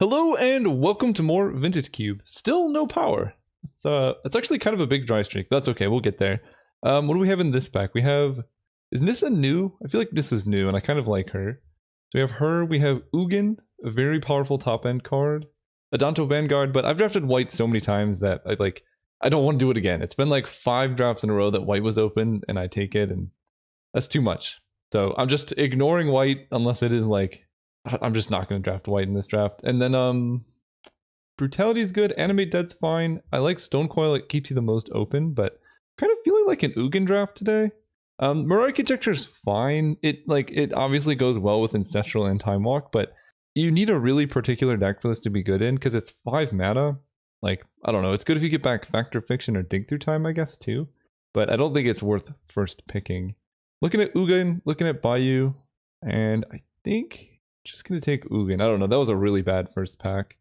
Hello and welcome to more Vintage Cube. Still no power. It's actually kind of a big dry streak. That's okay, we'll get there. What do we have in this pack? We have, is Nissa new? I feel like Nissa's new and I kind of like her. So we have her, we have Ugin, a very powerful top end card. Adanto Vanguard, but I've drafted white so many times that I don't want to do it again. It's been like 5 drafts in a row that white was open and I take it, and that's too much. So I'm just ignoring white unless it is like, I'm just not going to draft white in this draft. And then Brutality is good. Animate Dead's fine. I like Stone Coil. It keeps you the most open, but kind of feeling like an Ugin draft today. Mirror Architecture is fine. It obviously goes well with Ancestral and Time Walk, but you need a really particular deck for this to be good in because it's 5 mana. Like, I don't know. It's good if you get back Fact or Fiction or Dig Through Time, I guess, too. But I don't think it's worth first picking. Looking at Ugin, looking at Bayou, and I think just going to take Ugin. I don't know. That was a really bad first pack.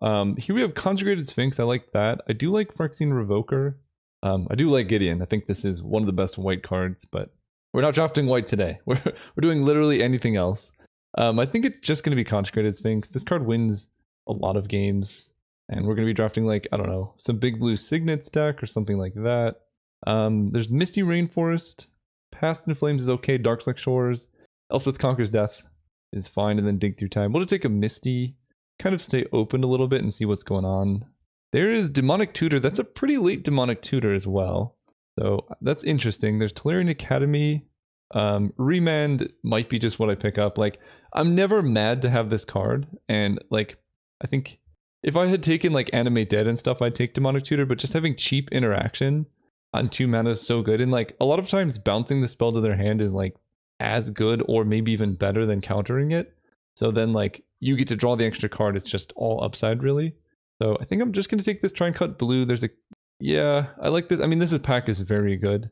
Here we have Consecrated Sphinx. I like that. I do like Phyrexian Revoker. I do like Gideon. I think this is one of the best white cards, but we're not drafting white today. We're doing literally anything else. I think it's just going to be Consecrated Sphinx. This card wins a lot of games, and we're going to be drafting, like, I don't know, some big blue Signets deck or something like that. There's Misty Rainforest. Past in Flames is okay. Darkselect Shores. Elspeth Conquers Death is fine, and then Dig Through Time. We'll just take a Misty, kind of stay open a little bit and see what's going on. There is Demonic Tutor. That's a pretty late Demonic Tutor as well, so that's interesting. There's Tolarian Academy. Remand might be just what I pick up. Like, I'm never mad to have this card, and like, I think if I had taken like Animate Dead and stuff, I'd take Demonic Tutor, but just having cheap interaction on 2 mana is so good, and like a lot of times bouncing the spell to their hand is like as good or maybe even better than countering it. So then like you get to draw the extra card. It's just all upside really. So I think I'm just going to take this, try and cut blue. There's a, yeah, I like this. I mean, this pack is very good.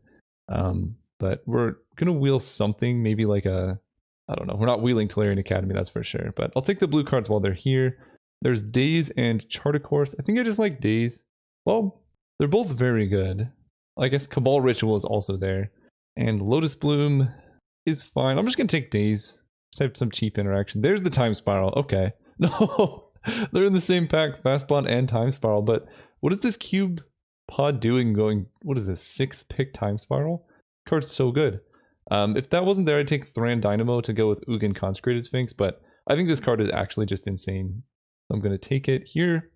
But we're going to wheel something, maybe like a, I don't know. We're not wheeling Tolarian Academy, that's for sure. But I'll take the blue cards while they're here. There's Daze and Chart a Course. I think I just like Daze. Well, they're both very good. I guess Cabal Ritual is also there. And Lotus Bloom is fine. I'm just going to take Daze. Just have some cheap interaction. There's the Time Spiral. Okay. No, they're in the same pack, Fast Bond and Time Spiral. But what is this cube pod doing going, what is this, 6-pick Time Spiral? This card's so good. If that wasn't there, I'd take Thran Dynamo to go with Ugin Consecrated Sphinx, but I think this card is actually just insane. So I'm going to take it here.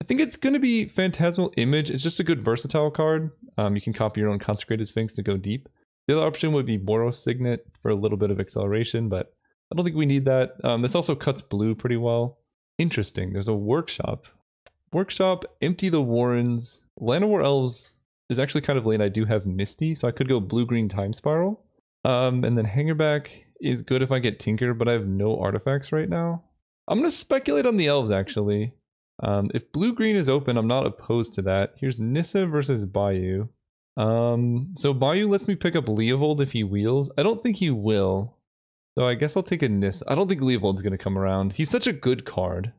I think it's going to be Phantasmal Image. It's just a good versatile card. You can copy your own Consecrated Sphinx to go deep. The other option would be Boros Signet for a little bit of acceleration, but I don't think we need that. This also cuts blue pretty well. Interesting. There's a Workshop. Workshop, Empty the Warrens. Land of War Elves is actually kind of late. I do have Misty, so I could go blue-green Time Spiral. And then Hangerback is good if I get Tinker, but I have no artifacts right now. I'm going to speculate on the Elves, actually. If blue-green is open, I'm not opposed to that. Here's Nissa versus Bayou. So Bayou lets me pick up Leovold if he wheels. I don't think he will. So I guess I'll take a Nissa. I don't think Leovold's going to come around. He's such a good card.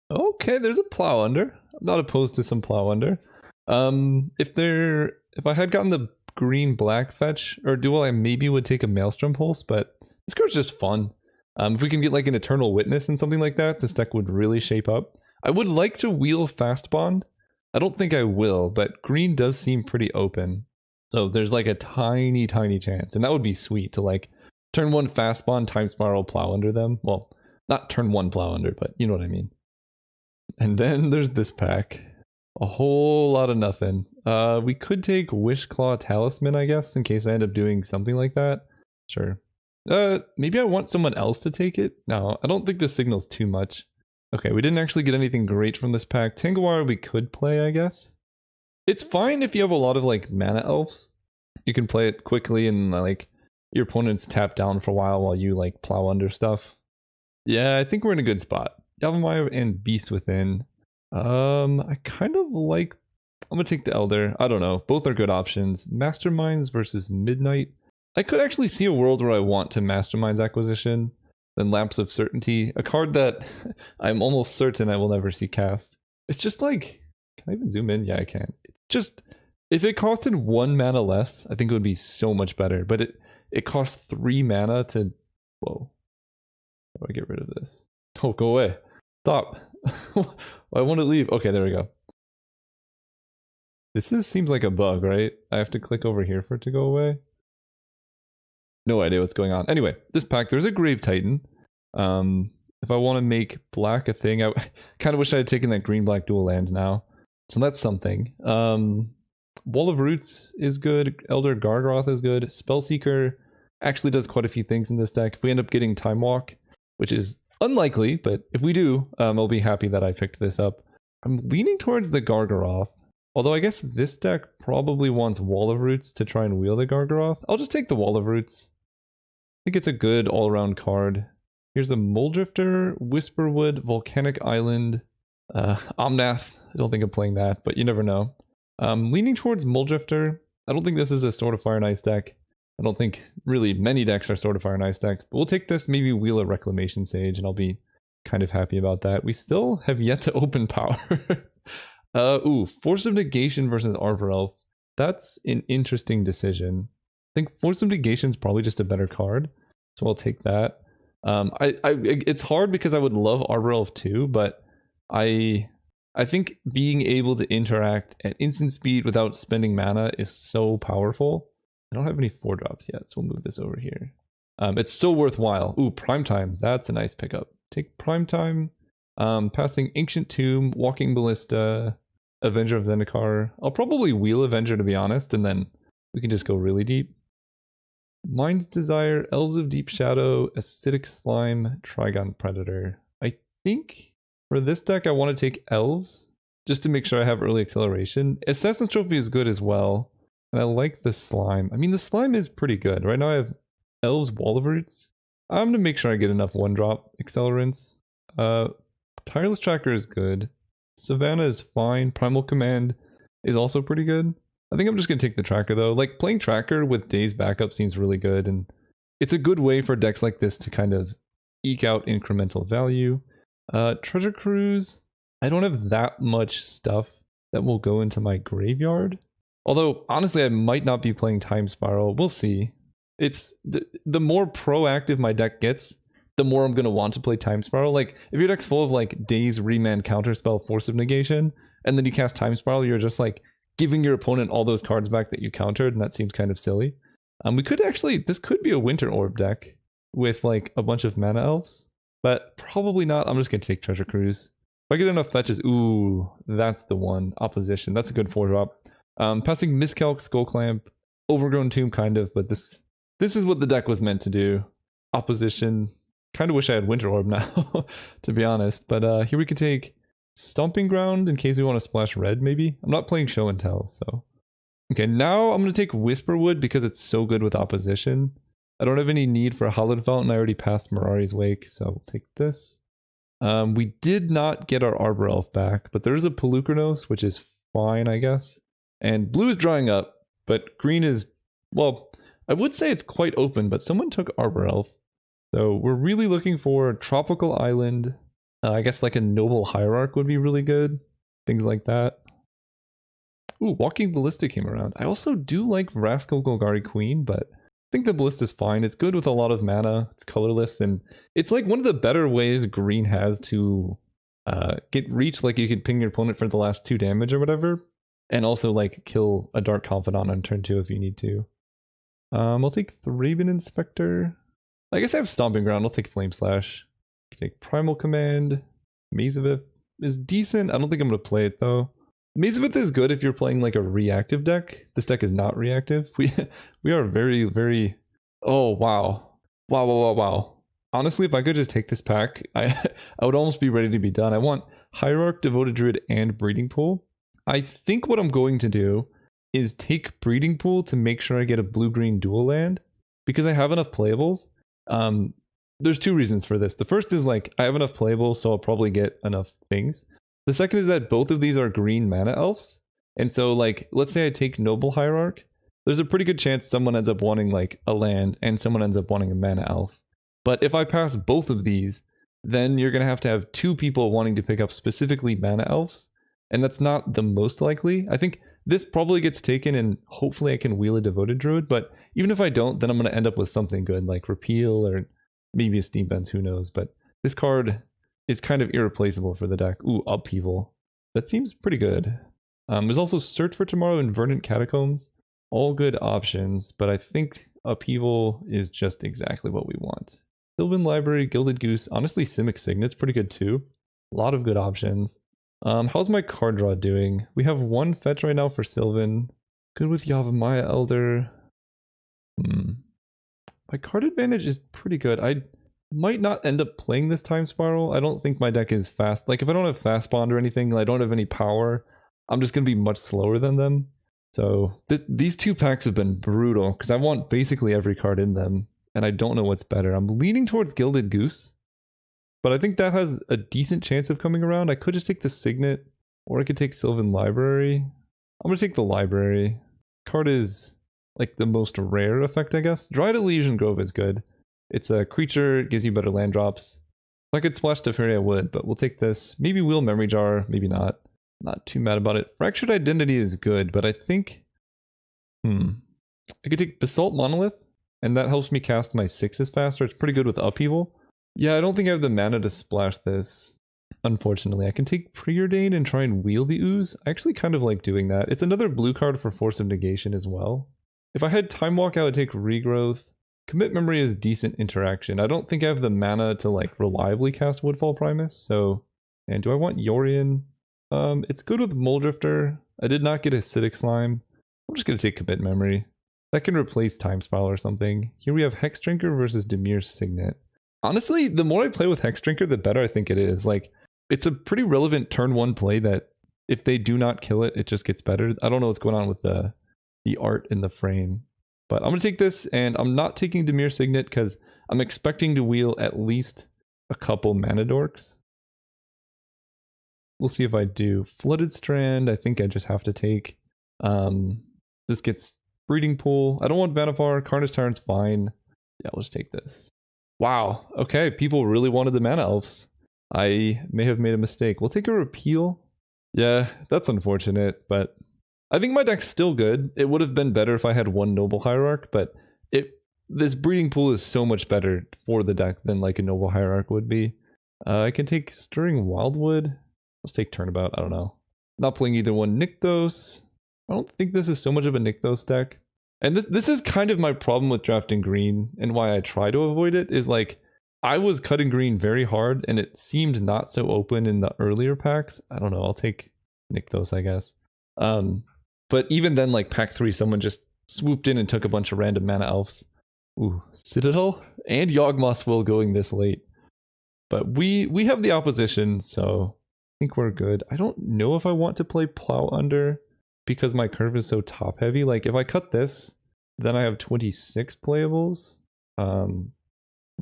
Okay, there's a Plow Under. I'm not opposed to some Plow Under. If I had gotten the green-black fetch or duel, I maybe would take a Maelstrom Pulse, but this card's just fun. If we can get like an Eternal Witness and something like that, this deck would really shape up. I would like to wheel Fast Bond. I don't think I will, but green does seem pretty open. So there's like a tiny, tiny chance. And that would be sweet to like turn 1 Fast Bond, Time Spiral, Plow Under them. Well, not turn 1 Plow Under, but you know what I mean. And then there's this pack. A whole lot of nothing. We could take Wishclaw Talisman, I guess, in case I end up doing something like that. Sure. Maybe I want someone else to take it. No, I don't think this signals too much. Okay, we didn't actually get anything great from this pack. Tangawara we could play, I guess. It's fine if you have a lot of like mana elves. You can play it quickly and like your opponent's tap down for a while you like plow under stuff. Yeah, I think we're in a good spot. Yavimaya and Beast Within. I kind of like, I'm gonna take the Elder. I don't know. Both are good options. Masterminds versus Midnight. I could actually see a world where I want to Masterminds Acquisition. Then Lapse of Certainty, a card that I'm almost certain I will never see cast. It's just like, can I even zoom in? Yeah, I can. It's just, if it costed 1 mana less, I think it would be so much better. But it costs 3 mana to, whoa. How do I get rid of this? Oh, go away. Stop. I want to leave. Okay, there we go. Seems like a bug, right? I have to click over here for it to go away. No idea what's going on. Anyway, this pack, there's a Grave Titan. If I want to make black a thing, I kind of wish I had taken that green-black dual land now. So that's something. Wall of Roots is good. Elder Gargaroth is good. Spellseeker actually does quite a few things in this deck. If we end up getting Time Walk, which is unlikely, but if we do, I'll be happy that I picked this up. I'm leaning towards the Gargaroth. Although I guess this deck probably wants Wall of Roots to try and wheel the Gargaroth. I'll just take the Wall of Roots. I think it's a good all-around card. Here's a Muldrifter, Whisperwood, Volcanic Island, Omnath. I don't think I'm playing that, but you never know. Leaning towards Muldrifter. I don't think this is a Sword of Fire and Ice deck. I don't think really many decks are Sword of Fire and Ice decks, but we'll take this, maybe wheel a Reclamation Sage, and I'll be kind of happy about that. We still have yet to open power. Force of Negation versus Arbor Elf. That's an interesting decision. I think Force of Negation is probably just a better card, so I'll take that. It's hard because I would love Arbor Elf too, but I think being able to interact at instant speed without spending mana is so powerful. I don't have any 4-drops yet, so we'll move this over here. It's so worthwhile. Primetime. That's a nice pickup. Take Primetime. Passing Ancient Tomb, Walking Ballista, Avenger of Zendikar. I'll probably wheel Avenger, to be honest, and then we can just go really deep. Mind's Desire, Elves of Deep Shadow, Acidic Slime, Trigon Predator. I think for this deck I want to take Elves, just to make sure I have early acceleration. Assassin's Trophy is good as well, and I like the Slime. I mean, the Slime is pretty good. Right now I have Elves, Wall of Roots. I'm going to make sure I get enough 1-drop accelerants. Tireless Tracker is good. Savannah is fine. Primal Command is also pretty good. I think I'm just going to take the Tracker though. Like, playing Tracker with Days Backup seems really good, and it's a good way for decks like this to kind of eke out incremental value. Treasure Cruise. I don't have that much stuff that will go into my graveyard. Although, honestly, I might not be playing Time Spiral. We'll see. It's the more proactive my deck gets, the more I'm going to want to play Time Spiral. Like, if your deck's full of like Daze, Remand, Counterspell, Force of Negation, and then you cast Time Spiral, you're just like giving your opponent all those cards back that you countered, and that seems kind of silly. We could actually, this could be a Winter Orb deck with like a bunch of Mana Elves, but probably not. I'm just going to take Treasure Cruise. If I get enough fetches, that's the one. Opposition, that's a good 4-drop. Passing Miscalc, Skull Clamp, Overgrown Tomb kind of, but this is what the deck was meant to do. Opposition, kind of wish I had Winter Orb now, to be honest. But here we can take Stomping Ground in case we want to splash red, maybe. I'm not playing Show and Tell, so. Okay, now I'm going to take Whisperwood because it's so good with opposition. I don't have any need for a Hallowed Fountain. I already passed Mirari's Wake, so we'll take this. We did not get our Arbor Elf back, but there is a Pelucranos, which is fine, I guess. And blue is drying up, but green is, well, I would say it's quite open, but someone took Arbor Elf. So we're really looking for Tropical Island. I guess like a Noble Hierarch would be really good. Things like that. Walking Ballista came around. I also do like Rascal Golgari Queen, but I think the Ballista's fine. It's good with a lot of mana. It's colorless, and it's like one of the better ways green has to get reach. Like, you could ping your opponent for the last 2 damage or whatever, and also like kill a Dark Confidant on turn 2 if you need to. I'll take Thraben Inspector. I guess I have Stomping Ground. I'll take Flame Slash. Take Primal Command. Mazavith is decent. I don't think I'm going to play it though. Mazavith is good if you're playing like a reactive deck. This deck is not reactive. We are very, very... Oh, wow. Wow. Honestly, if I could just take this pack, I would almost be ready to be done. I want Hierarch, Devoted Druid, and Breeding Pool. I think what I'm going to do is take Breeding Pool to make sure I get a blue-green dual land, because I have enough playables. There's 2 reasons for this. The first is like, I have enough playables, so I'll probably get enough things. The second is that both of these are green mana elves. And so like, let's say I take Noble Hierarch, there's a pretty good chance someone ends up wanting like a land and someone ends up wanting a mana elf. But if I pass both of these, then you're going to have 2 people wanting to pick up specifically mana elves. And that's not the most likely. I think this probably gets taken and hopefully I can wheel a Devoted Druid. But even if I don't, then I'm going to end up with something good like Repeal or maybe a Steam Vents, who knows. But this card is kind of irreplaceable for the deck. Ooh, Upheaval. That seems pretty good. There's also Search for Tomorrow and Verdant Catacombs. All good options, but I think Upheaval is just exactly what we want. Sylvan Library, Gilded Goose, honestly Simic Signet's pretty good too. A lot of good options. How's my card draw doing? We have one fetch right now for Sylvan. Good with Yavimaya Elder. My card advantage is pretty good. I might not end up playing this Time Spiral. I don't think my deck is fast. Like if I don't have Fast Bond or anything, and I don't have any power, I'm just going to be much slower than them. So these two packs have been brutal because I want basically every card in them and I don't know what's better. I'm leaning towards Gilded Goose, but I think that has a decent chance of coming around. I could just take the Signet or I could take Sylvan Library. I'm going to take the Library. Card is like the most rare effect, I guess. Dryad Elysian Grove is good. It's a creature, it gives you better land drops. If I could splash Teferi, I would, but we'll take this. Maybe Wheel Memory Jar, maybe not. Not too mad about it. Fractured Identity is good, but I think... I could take Basalt Monolith, and that helps me cast my 6s faster. It's pretty good with Upheaval. Yeah, I don't think I have the mana to splash this, unfortunately. I can take Preordain and try and wheel the Ooze. I actually kind of like doing that. It's another blue card for Force of Negation as well. If I had Time Walk, I would take Regrowth. Commit Memory is decent interaction. I don't think I have the mana to like reliably cast Woodfall Primus, so... And do I want Yorion? It's good with Moldrifter. I did not get Acidic Slime. I'm just going to take Commit Memory. That can replace Time Spiral or something. Here we have Hex Drinker versus Demir's Signet. Honestly, the more I play with Hex Drinker, the better I think it is. Like, it's a pretty relevant turn 1 play that if they do not kill it, it just gets better. I don't know what's going on with the art in the frame. But I'm going to take this, and I'm not taking Demir's Signet because I'm expecting to wheel at least a couple Mana Dorks. We'll see if I do. Flooded Strand, I think I just have to take. This gets Breeding Pool. I don't want Vannifar. Carnage Tyrant's fine. Yeah, let's take this. Wow. Okay, people really wanted the Mana Elves. I may have made a mistake. We'll take a Repeal. Yeah, that's unfortunate, but I think my deck's still good. It would have been better if I had one Noble Hierarch, but this Breeding Pool is so much better for the deck than like a Noble Hierarch would be. I can take Stirring Wildwood. Let's take Turnabout. I don't know. Not playing either one. Nykthos. I don't think this is so much of a Nykthos deck. And this is kind of my problem with drafting green and why I try to avoid it is like I was cutting green very hard and it seemed not so open in the earlier packs. I don't know. I'll take Nykthos, I guess. But even then, like pack 3, someone just swooped in and took a bunch of random Mana Elves. Ooh, Citadel and Yawgmoth's Will going this late. But we have the opposition, so I think we're good. I don't know if I want to play Plow Under because my curve is so top heavy. Like if I cut this, then I have 26 playables.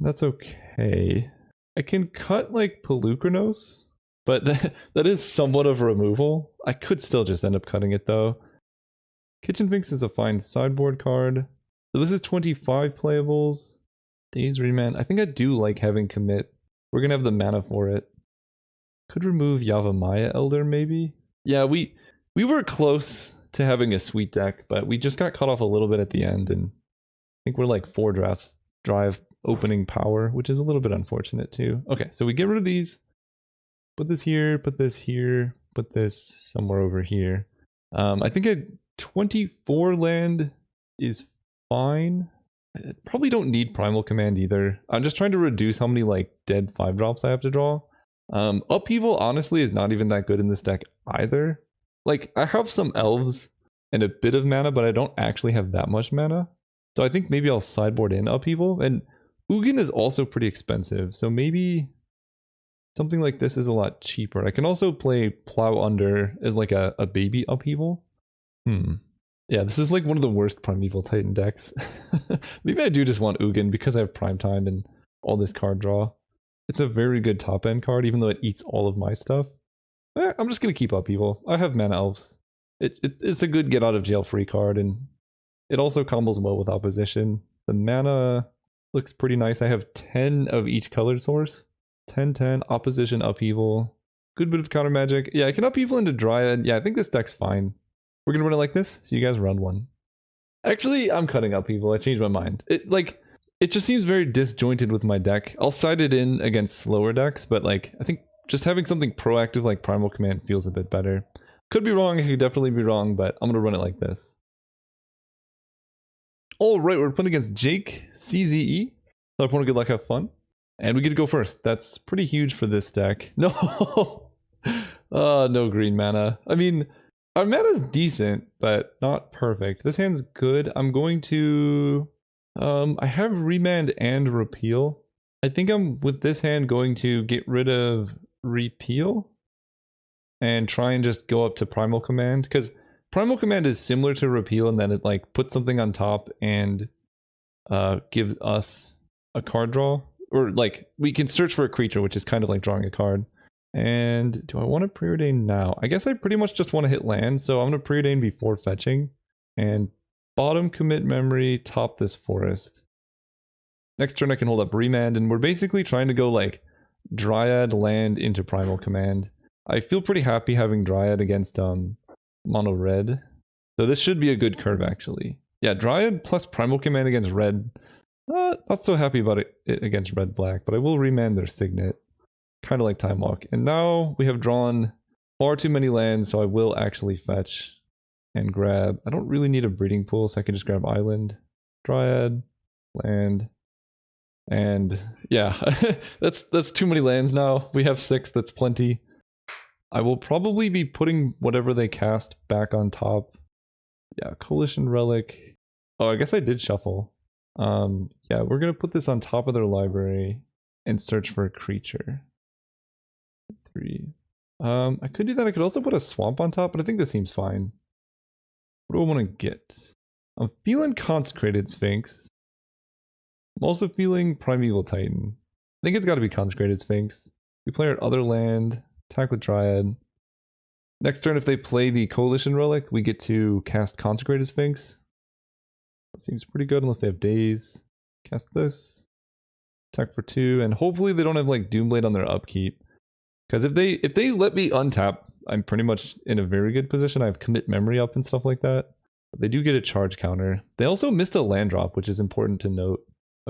That's okay. I can cut like Pelucranos, but that is somewhat of a removal. I could still just end up cutting it though. Kitchen Finks is a fine sideboard card. So this is 25 playables. Days Remand. I think I do like having Commit. We're gonna have the mana for it. Could remove Yavimaya Elder maybe? Yeah, we were close to having a sweet deck, but we just got cut off a little bit at the end, and I think we're like 4 drafts drive opening power, which is a little bit unfortunate too. Okay, so we get rid of these. Put this here, put this here, put this somewhere over here. I think a 24 land is fine. I probably don't need Primal Command either. I'm just trying to reduce how many like dead 5-drops I have to draw. Upheaval honestly is not even that good in this deck either. Like I have some elves and a bit of mana, but I don't actually have that much mana. So I think maybe I'll sideboard in Upheaval. And Ugin is also pretty expensive, so maybe something like this is a lot cheaper. I can also play Plow Under as like a baby Upheaval. Yeah, this is like one of the worst Primeval Titan decks. Maybe I do just want Ugin because I have Prime Time and all this card draw. It's a very good top end card, even though it eats all of my stuff. I'm just going to keep Upheaval. I have Mana Elves. It's a good get out of jail free card, and it also combos well with opposition. The mana looks pretty nice. I have 10 of each color source. 10, opposition, Upheaval. Good bit of counter magic. Yeah, I can Upheaval into Dryad. Yeah, I think this deck's fine. We're going to run it like this, so you guys run one. Actually, I'm cutting Upheaval. I changed my mind. it just seems very disjointed with my deck. I'll side it in against slower decks, but like I think just having something proactive like Primal Command feels a bit better. Could be wrong, I could definitely be wrong, but I'm gonna run it like this. Alright, we're playing against Jake, CZE. So opponent, good luck, have fun. And we get to go first. That's pretty huge for this deck. No! No green mana. I mean, our mana's decent, but not perfect. This hand's good. I'm going to... I have Remand and Repeal. I think I'm, with this hand, going to get rid of Repeal and try and just go up to Primal Command, because Primal Command is similar to Repeal in that it like puts something on top and gives us a card draw. Or like, we can search for a creature, which is kind of like drawing a card. And do I want to preordain now? I guess I pretty much just want to hit land, so I'm going to preordain before fetching. And bottom commit memory, top this forest. Next turn I can hold up Remand, and we're basically trying to go like Dryad land into Primal Command. I feel pretty happy having Dryad against mono red. So this should be a good curve actually. Yeah, Dryad plus Primal Command against red. Not so happy about it against red black, but I will Remand their Signet. Kind of like Time Walk. And now we have drawn far too many lands, so I will actually fetch and grab. I don't really need a breeding pool, so I can just grab Island, Dryad, land, and yeah, that's too many lands now. We have 6, that's plenty. I will probably be putting whatever they cast back on top. Yeah, Coalition Relic. Oh, I guess I did shuffle. Yeah, we're gonna put this on top of their library and search for a creature. 3. I could do that. I could also put a swamp on top, but I think this seems fine. What do I want to get? I'm feeling Consecrated Sphinx. I'm also feeling Primeval Titan. I think it's got to be Consecrated Sphinx. We play our other land, attack with Dryad. Next turn, if they play the Coalition Relic, we get to cast Consecrated Sphinx. That seems pretty good unless they have Daze. Cast this. Attack for 2, and hopefully they don't have like Doomblade on their upkeep. Because if they let me untap, I'm pretty much in a very good position. I have commit memory up and stuff like that. But they do get a charge counter. They also missed a land drop, which is important to note.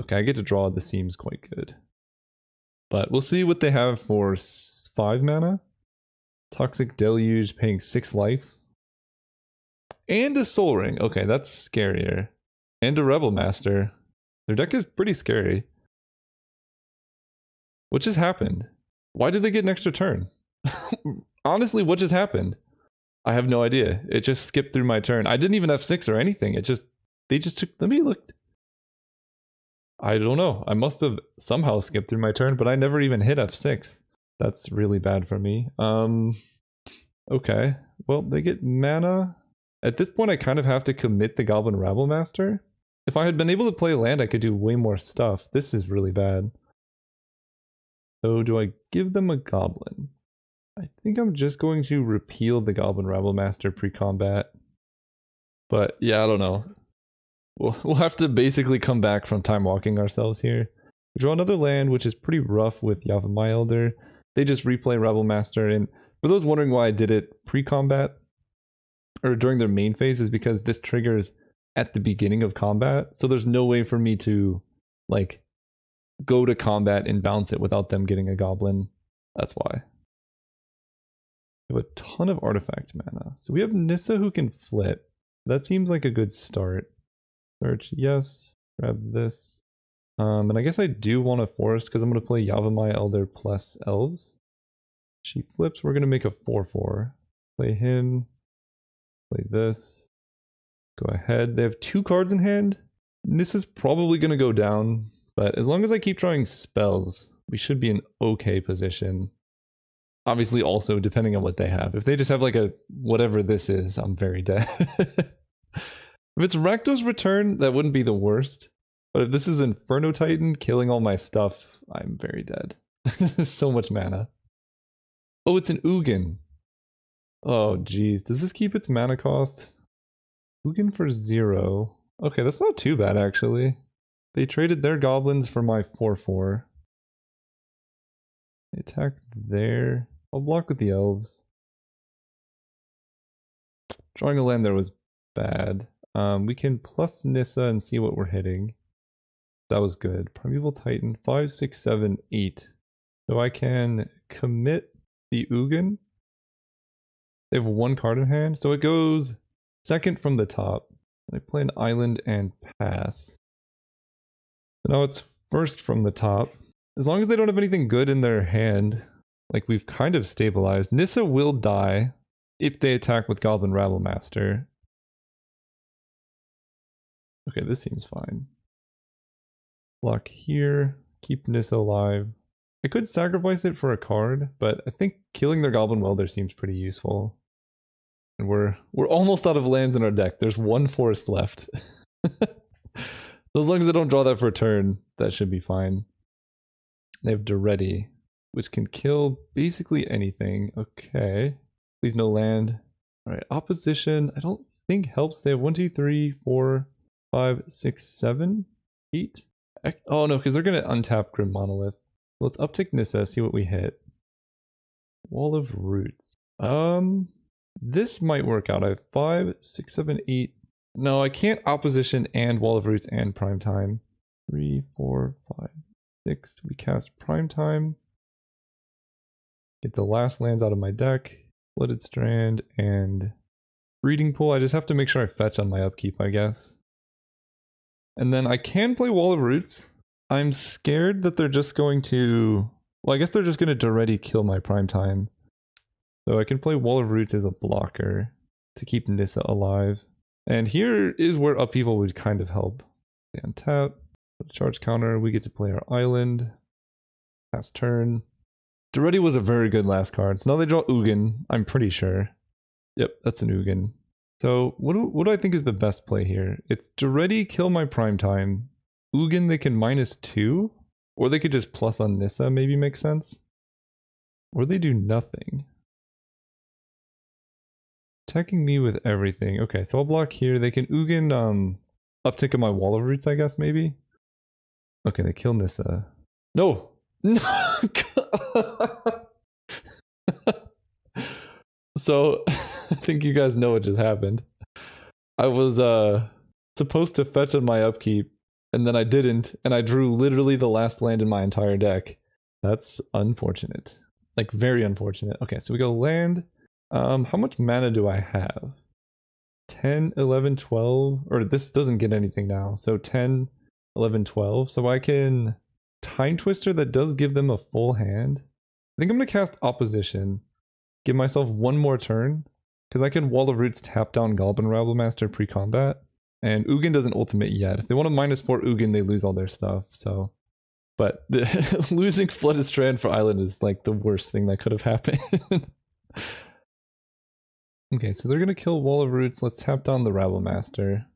Okay, I get to draw. This seems quite good. But we'll see what they have for 5 mana. Toxic Deluge paying 6 life. And a Soul Ring. Okay, that's scarier. And a Rebel Master. Their deck is pretty scary. What just happened? Why did they get an extra turn? Honestly, what just happened? I have no idea. It just skipped through my turn. I didn't even have 6 or anything. They just took, let me look. I don't know. I must have somehow skipped through my turn, but I never even hit F6. That's really bad for me. Okay. Well, they get mana. At this point, I kind of have to commit the Goblin Rabble Master. If I had been able to play land, I could do way more stuff. This is really bad. So do I give them a Goblin? I think I'm just going to repeal the Goblin Rabble Master pre-combat. But yeah, I don't know. We'll have to basically come back from time walking ourselves here. We draw another land, which is pretty rough with Yavimaya Elder. They just replay Rebel Master, and for those wondering why I did it pre-combat, or during their main phase, is because this triggers at the beginning of combat, so there's no way for me to, like, go to combat and bounce it without them getting a Goblin. That's why. We have a ton of artifact mana. So we have Nissa who can flip. That seems like a good start. Search, yes. Grab this. And I guess I do want a forest because I'm going to play Yavimaya Elder plus Elves. She flips, we're going to make a 4/4. Play him. Play this. Go ahead. They have 2 cards in hand. Nissa's probably going to go down. But as long as I keep drawing spells, we should be in okay position. Obviously, also, depending on what they have. If they just have like a whatever this is, I'm very dead. If it's Rakdos Return, that wouldn't be the worst. But if this is Inferno Titan killing all my stuff, I'm very dead. So much mana. Oh, it's an Ugin. Oh, geez. Does this keep its mana cost? Ugin for 0. Okay, that's not too bad, actually. They traded their goblins for my 4/4. They attack there. I'll block with the elves. Drawing a land there was bad. We can plus Nissa and see what we're hitting. That was good. Primeval Titan, 5, 6, 7, 8. So I can commit the Ugin. They have 1 card in hand, so it goes second from the top. I play an island and pass. So now it's first from the top. As long as they don't have anything good in their hand, like we've kind of stabilized. Nissa will die if they attack with Goblin Rabblemaster. Okay, this seems fine. Block here, keep Nissa alive. I could sacrifice it for a card, but I think killing their Goblin Welder seems pretty useful. And we're almost out of lands in our deck. There's 1 forest left. So as long as I don't draw that for a turn, that should be fine. They have Duretti, which can kill basically anything. Okay. Please no land. Alright, opposition, I don't think helps. They have 1, 2, 3, 4, 5, 6, 7, 8. Oh no, because they're going to untap Grim Monolith. Let's uptick Nissa, see what we hit. Wall of Roots. This might work out. I have 5, 6, 7, 8. No, I can't opposition and Wall of Roots and Primetime. 3, 4, 5, 6. We cast Primetime. Get the last lands out of my deck. Flooded Strand and Breeding Pool. I just have to make sure I fetch on my upkeep, I guess. And then I can play Wall of Roots. I'm scared that they're just going to... Well, I guess they're just going to already kill my Primetime. So I can play Wall of Roots as a blocker to keep Nissa alive. And here is where Upheaval would kind of help. They untap, charge counter, we get to play our island. Pass turn. Duretti was a very good last card. So now they draw Ugin, I'm pretty sure. Yep, that's an Ugin. So what do I think is the best play here? It's Duretti kill my Primetime. Ugin they can -2. Or they could just plus on Nissa, maybe makes sense. Or they do nothing. Attacking me with everything. Okay, so I'll block here. They can Ugin uptick on my Wall of Roots, I guess, maybe? Okay, they kill Nissa. No! No! So, I think you guys know what just happened. I was supposed to fetch on my upkeep, and then I didn't, and I drew literally the last land in my entire deck. That's unfortunate. Like, very unfortunate. Okay, so we go land. How much mana do I have? 10, 11, 12, or this doesn't get anything now. So 10, 11, 12. So I can Time Twister that does give them a full hand. I think I'm going to cast Opposition. Give myself 1 more turn. Because I can Wall of Roots tap down Goblin Rabblemaster pre-combat. And Ugin doesn't ultimate yet. If they want a -4 Ugin, they lose all their stuff. So, but losing Flooded Strand for Island is like the worst thing that could have happened. Okay, so they're going to kill Wall of Roots. Let's tap down the Rabblemaster.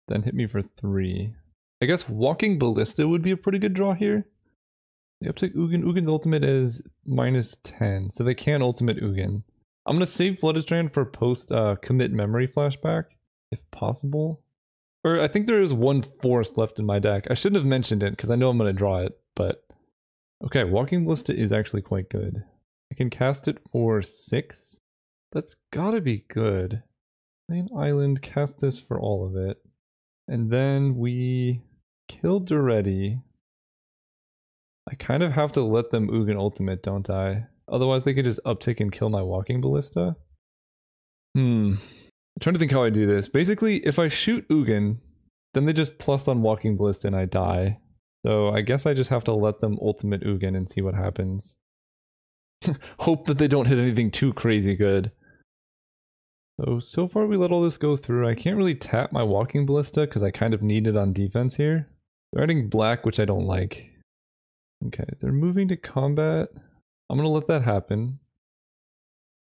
Then hit me for 3. I guess Walking Ballista would be a pretty good draw here. They uptick Ugin. Ugin's ultimate is -10, so they can ultimate Ugin. I'm going to save Flooded Strand for post-commit memory flashback, if possible. Or I think there is 1 forest left in my deck. I shouldn't have mentioned it, because I know I'm going to draw it, but... Okay, Walking Ballista is actually quite good. I can cast it for 6. That's gotta be good. Main island, cast this for all of it. And then we kill Duretti. I kind of have to let them Ugin ultimate, don't I? Otherwise they could just uptick and kill my Walking Ballista. I'm trying to think how I do this. Basically, if I shoot Ugin, then they just plus on Walking Ballista and I die. So I guess I just have to let them ultimate Ugin and see what happens. Hope that they don't hit anything too crazy good. So far we let all this go through. I can't really tap my Walking Ballista because I kind of need it on defense here. They're adding black, which I don't like. Okay, they're moving to combat. I'm going to let that happen.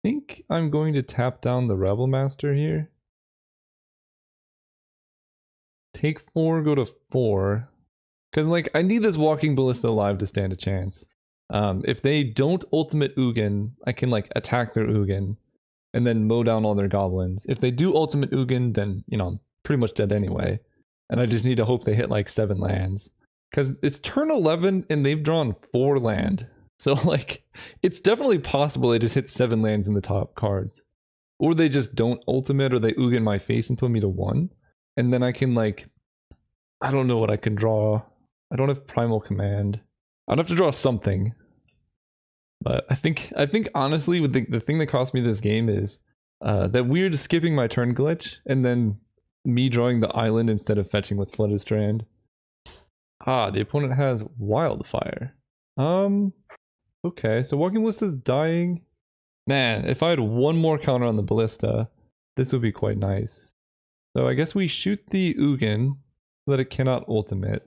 I think I'm going to tap down the Rabblemaster here. Take 4, go to 4. Because, like, I need this Walking Ballista alive to stand a chance. If they don't ultimate Ugin, I can, like, attack their Ugin. And then mow down all their goblins. If they do ultimate Ugin, then, you know, I'm pretty much dead anyway. And I just need to hope they hit like 7 lands. Because it's turn 11 and they've drawn 4 land. So, like, it's definitely possible they just hit 7 lands in the top cards. Or they just don't ultimate, or they Ugin my face and put me to 1. And then I can, like, I don't know what I can draw. I don't have Primal Command. I'd have to draw something. But I think honestly, with the thing that cost me this game is that weird skipping my turn glitch, and then me drawing the island instead of fetching with Flooded Strand. Ah, the opponent has Wildfire. Okay, so Walking Ballista is dying. Man, if I had one more counter on the Ballista, this would be quite nice. So I guess we shoot the Ugin so that it cannot ultimate.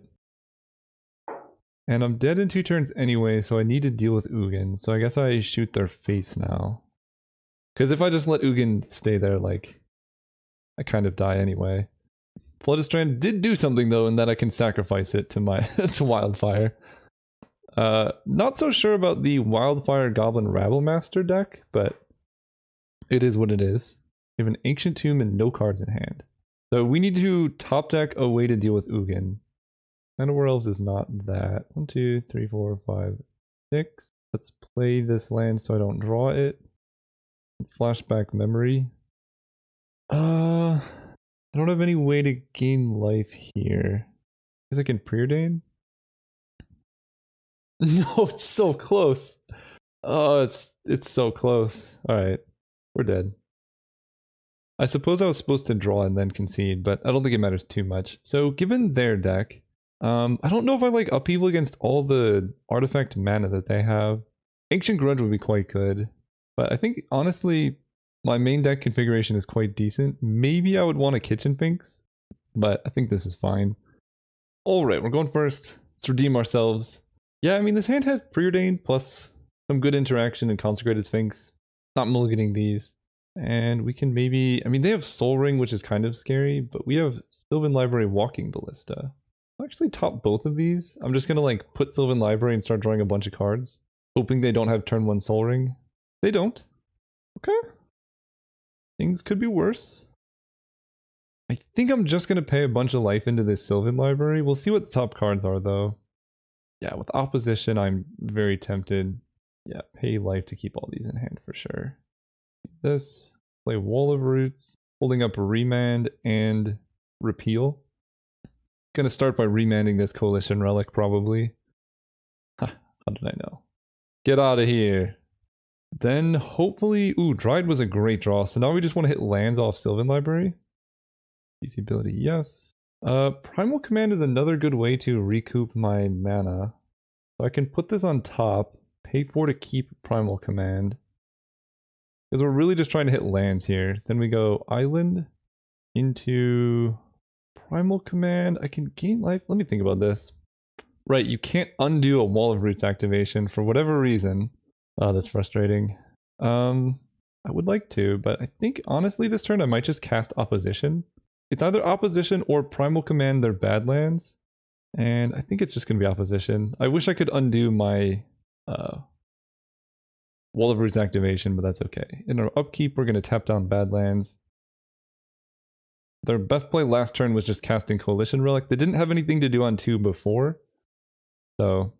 And I'm dead in 2 turns anyway, so I need to deal with Ugin. So I guess I shoot their face now. Because if I just let Ugin stay there, like, I kind of die anyway. Flooded Strand did do something though, in that I can sacrifice it to my to Wildfire. Not so sure about the Wildfire Goblin Rabblemaster deck, but it is what it is. We have an Ancient Tomb and no cards in hand. So we need to top deck a way to deal with Ugin. Nowhere else is not that. 1, 2, 3, 4, 5, 6. Let's play this land so I don't draw it. Flashback memory. I don't have any way to gain life here. I guess I can preordain? No, it's so close. Oh, it's so close. Alright, we're dead. I suppose I was supposed to draw and then concede, but I don't think it matters too much. So given their deck, I don't know if I like Upheaval against all the artifact mana that they have. Ancient Grudge would be quite good, but I think honestly my main deck configuration is quite decent. Maybe I would want a Kitchen Finks, but I think this is fine. Alright, we're going first. Let's redeem ourselves. Yeah, I mean this hand has Preordained plus some good interaction and Consecrated Sphinx. Not mulliganing these. And we can maybe, I mean they have Soul Ring, which is kind of scary, but we have Sylvan Library Walking Ballista. I'll actually top both of these. I'm just gonna like put Sylvan Library and start drawing a bunch of cards, hoping they don't have turn 1 Soul Ring. They don't. Okay. Things could be worse. I think I'm just gonna pay a bunch of life into this Sylvan Library. We'll see what the top cards are though. Yeah, with opposition, I'm very tempted. Yeah, pay life to keep all these in hand for sure. This, play Wall of Roots, holding up Remand and Repeal. Gonna start by remanding this Coalition Relic probably. How did I know? Get out of here. Then hopefully, ooh, Dried was a great draw. So now we just want to hit lands off Sylvan Library. Easy ability, yes. Primal Command is another good way to recoup my mana. So I can put this on top, pay 4 to keep Primal Command. Because we're really just trying to hit lands here. Then we go Island into Primal Command. I can gain life. Let me think about this. Right, you can't undo a Wall of Roots activation for whatever reason. Oh, that's frustrating. I would like to, but I think honestly this turn I might just cast Opposition. It's either Opposition or Primal Command their Badlands. And I think it's just going to be Opposition. I wish I could undo my Wall of Roots activation, but that's okay. In our upkeep, we're going to tap down Badlands. Their best play last turn was just casting Coalition Relic. They didn't have anything to do on 2 before, so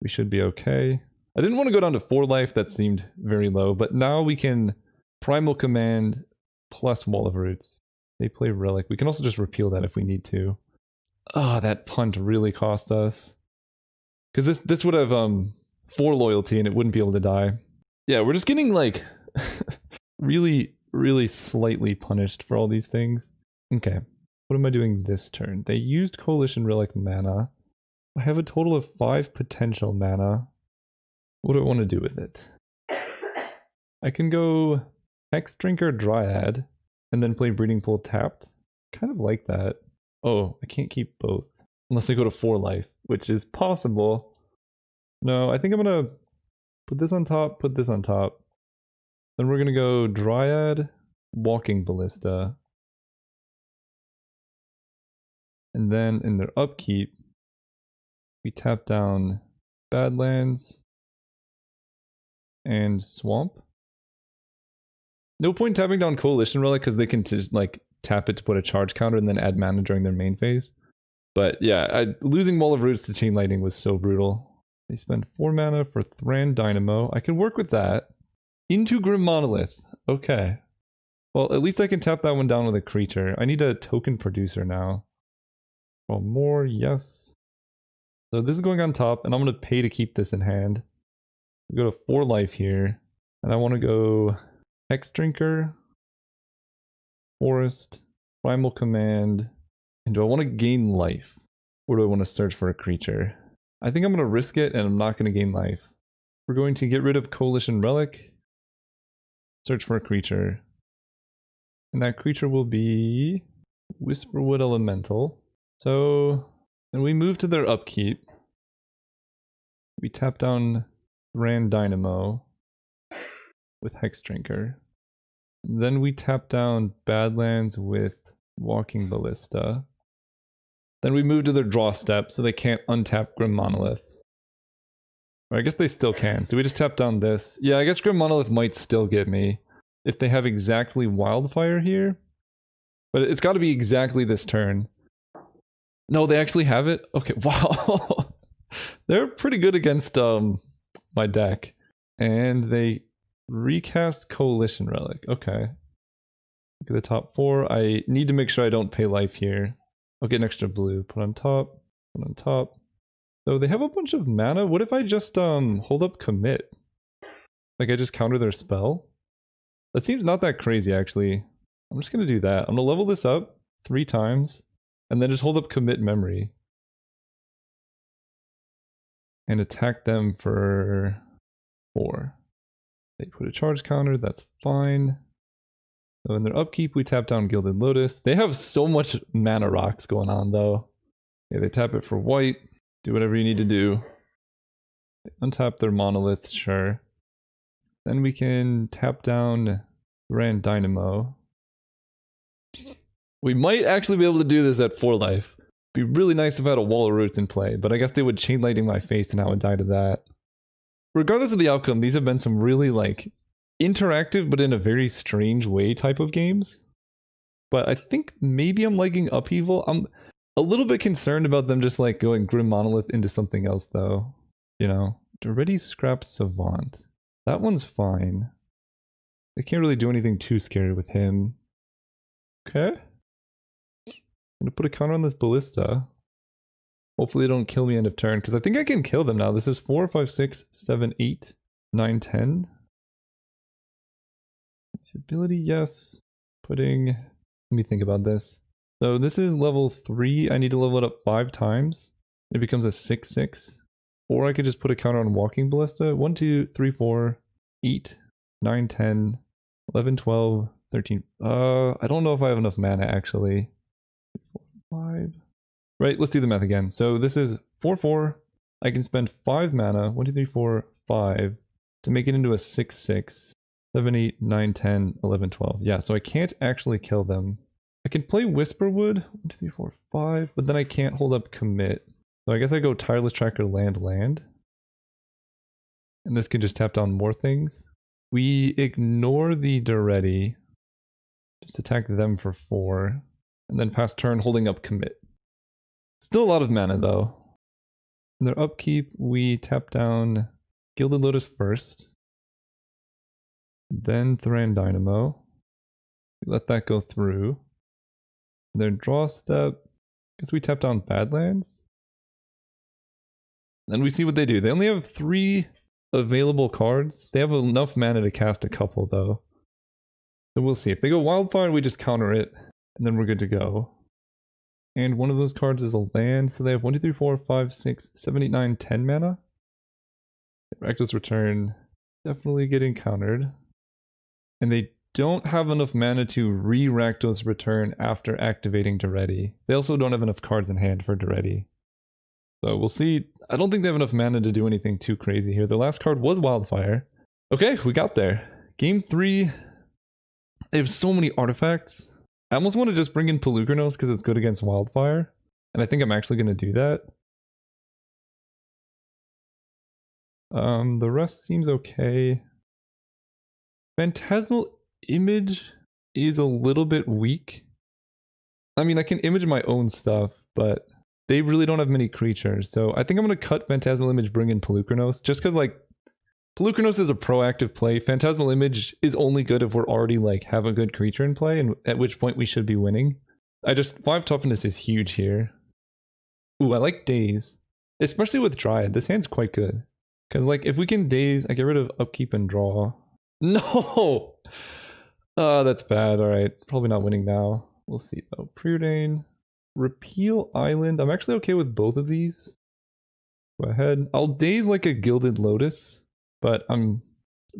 we should be okay. I didn't want to go down to 4 life, that seemed very low, but now we can Primal Command plus Wall of Roots. They play Relic. We can also just repeal that if we need to. Ah, that punt really cost us. Because this would have 4 loyalty and it wouldn't be able to die. Yeah, we're just getting like really, really slightly punished for all these things. Okay, what am I doing this turn? They used Coalition Relic mana. I have a total of 5 potential mana. What do I want to do with it? I can go Hex Drinker Dryad and then play Breeding Pool tapped. Kind of like that. Oh, I can't keep both. Unless I go to 4 life, which is possible. No, I think I'm going to put this on top, put this on top. Then we're going to go Dryad, Walking Ballista. And then in their upkeep, we tap down Badlands and Swamp. No point tapping down Coalition Relic because they can just like tap it to put a charge counter and then add mana during their main phase. But yeah, losing Wall of Roots to Chain Lightning was so brutal. They spend 4 mana for Thran Dynamo. I can work with that. Into Grim Monolith. Okay. Well, at least I can tap that one down with a creature. I need a token producer now. Draw more, yes. So this is going on top, and I'm going to pay to keep this in hand. We go to 4 life here, and I want to go Hex Drinker, Forest, Primal Command, and do I want to gain life? Or do I want to search for a creature? I think I'm going to risk it, and I'm not going to gain life. We're going to get rid of Coalition Relic, search for a creature, and that creature will be Whisperwood Elemental. So then we move to their upkeep. We tap down Grand Dynamo with Hex Drinker. Then we tap down Badlands with Walking Ballista. Then we move to their draw step so they can't untap Grim Monolith. Or I guess they still can. So we just tap down this. Yeah, I guess Grim Monolith might still get me if they have exactly Wildfire here. But it's got to be exactly this turn. No, they actually have it? Okay, wow. They're pretty good against my deck. And they recast Coalition Relic. Okay. Look at the top 4. I need to make sure I don't pay life here. I'll get an extra blue. Put on top. Put on top. So they have a bunch of mana. What if I just hold up commit? Like I just counter their spell? That seems not that crazy actually. I'm just gonna do that. I'm gonna level this up 3 times. And then just hold up commit memory. And attack them for 4. They put a charge counter, that's fine. So in their upkeep, we tap down Gilded Lotus. They have so much mana rocks going on though. Okay, they tap it for white. Do whatever you need to do. They untap their monolith, sure. Then we can tap down Grand Dynamo. We might actually be able to do this at 4 life. Be really nice if I had a Wall of Roots in play, but I guess they would chain lightning my face and I would die to that. Regardless of the outcome, these have been some really like interactive but in a very strange way type of games. But I think maybe I'm liking Upheaval. I'm a little bit concerned about them just like going Grim Monolith into something else though. You know, Already Scrap Savant. That one's fine. They can't really do anything too scary with him. Okay. I'm gonna put a counter on this Ballista. Hopefully they don't kill me end of turn, because I think I can kill them now. This is 4, 5, 6, 7, 8, 9, 10. Ability, yes. Putting... Let me think about this. So this is level 3. I need to level it up 5 times. It becomes a 6/6. Or I could just put a counter on Walking Ballista. 1, 2, 3, 4, 8, 9, 10, 11, 12, 13. I don't know if I have enough mana actually. 4, 5. Right, let's do the math again. So this is 4, 4. I can spend 5 mana, 1, 2, 3, 4, 5, to make it into a 6/6. 7, 8, 9, 10, 11, 12. Yeah, so I can't actually kill them. I can play Whisperwood, 1, 2, 3, 4, 5, but then I can't hold up commit. So I guess I go Tireless Tracker, land. And this can just tap down more things. We ignore the Duretti. Just attack them for 4. And then pass turn holding up commit. Still a lot of mana though. In their upkeep, we tap down Gilded Lotus first. Then Thran Dynamo. We let that go through. Their draw step. Guess we tap down Badlands. And we see what they do. They only have 3 available cards. They have enough mana to cast a couple though. So we'll see. If they go Wildfire, we just counter it. And then we're good to go. And one of those cards is a land. So they have 1, 2, 3, 4, 5, 6, 7, 8, 9, 10 mana. Reckless Return. Definitely getting countered. And they don't have enough mana to re-Rakdos Return after activating Duretti. They also don't have enough cards in hand for Duretti. So we'll see. I don't think they have enough mana to do anything too crazy here. Their last card was Wildfire. Okay, we got there. Game 3. They have so many artifacts. I almost want to just bring in Pelucranos because it's good against Wildfire. And I think I'm actually going to do that. The rest seems okay. Phantasmal Image is a little bit weak. I mean, I can image my own stuff, but they really don't have many creatures. So I think I'm going to cut Phantasmal Image, bring in Pelucranos, just because like Pelucranos is a proactive play. Phantasmal Image is only good if we're already like have a good creature in play, and at which point we should be winning. 5 toughness is huge here. Ooh, I like Daze. Especially with Dryad. This hand's quite good. Because, like, if we can Daze, I get rid of Upkeep and Draw. No! Oh, that's bad. Alright. Probably not winning now. We'll see, though. Preordain. Repeal Island. I'm actually okay with both of these. Go ahead. I'll Daze like a Gilded Lotus, but I'm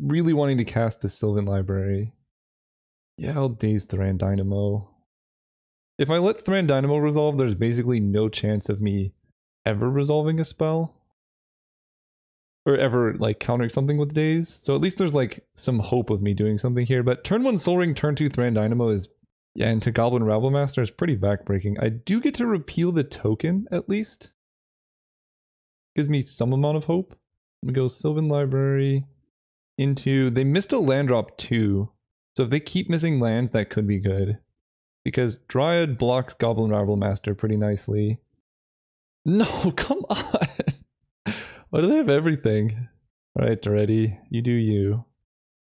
really wanting to cast the Sylvan Library. Yeah, I'll Daze Thran Dynamo. If I let Thran Dynamo resolve, there's basically no chance of me ever resolving a spell. Or ever, like, countering something with Daze. So at least there's, like, some hope of me doing something here. But turn 1 Soul Ring, turn 2 Thran Dynamo is... Yeah, into Goblin Rabblemaster is pretty backbreaking. I do get to repeal the token, at least. Gives me some amount of hope. We go Sylvan Library into... They missed a land drop too. So if they keep missing lands, that could be good. Because Dryad blocks Goblin Rabblemaster pretty nicely. No, come on! Why do they have everything? Alright, ready. You do you.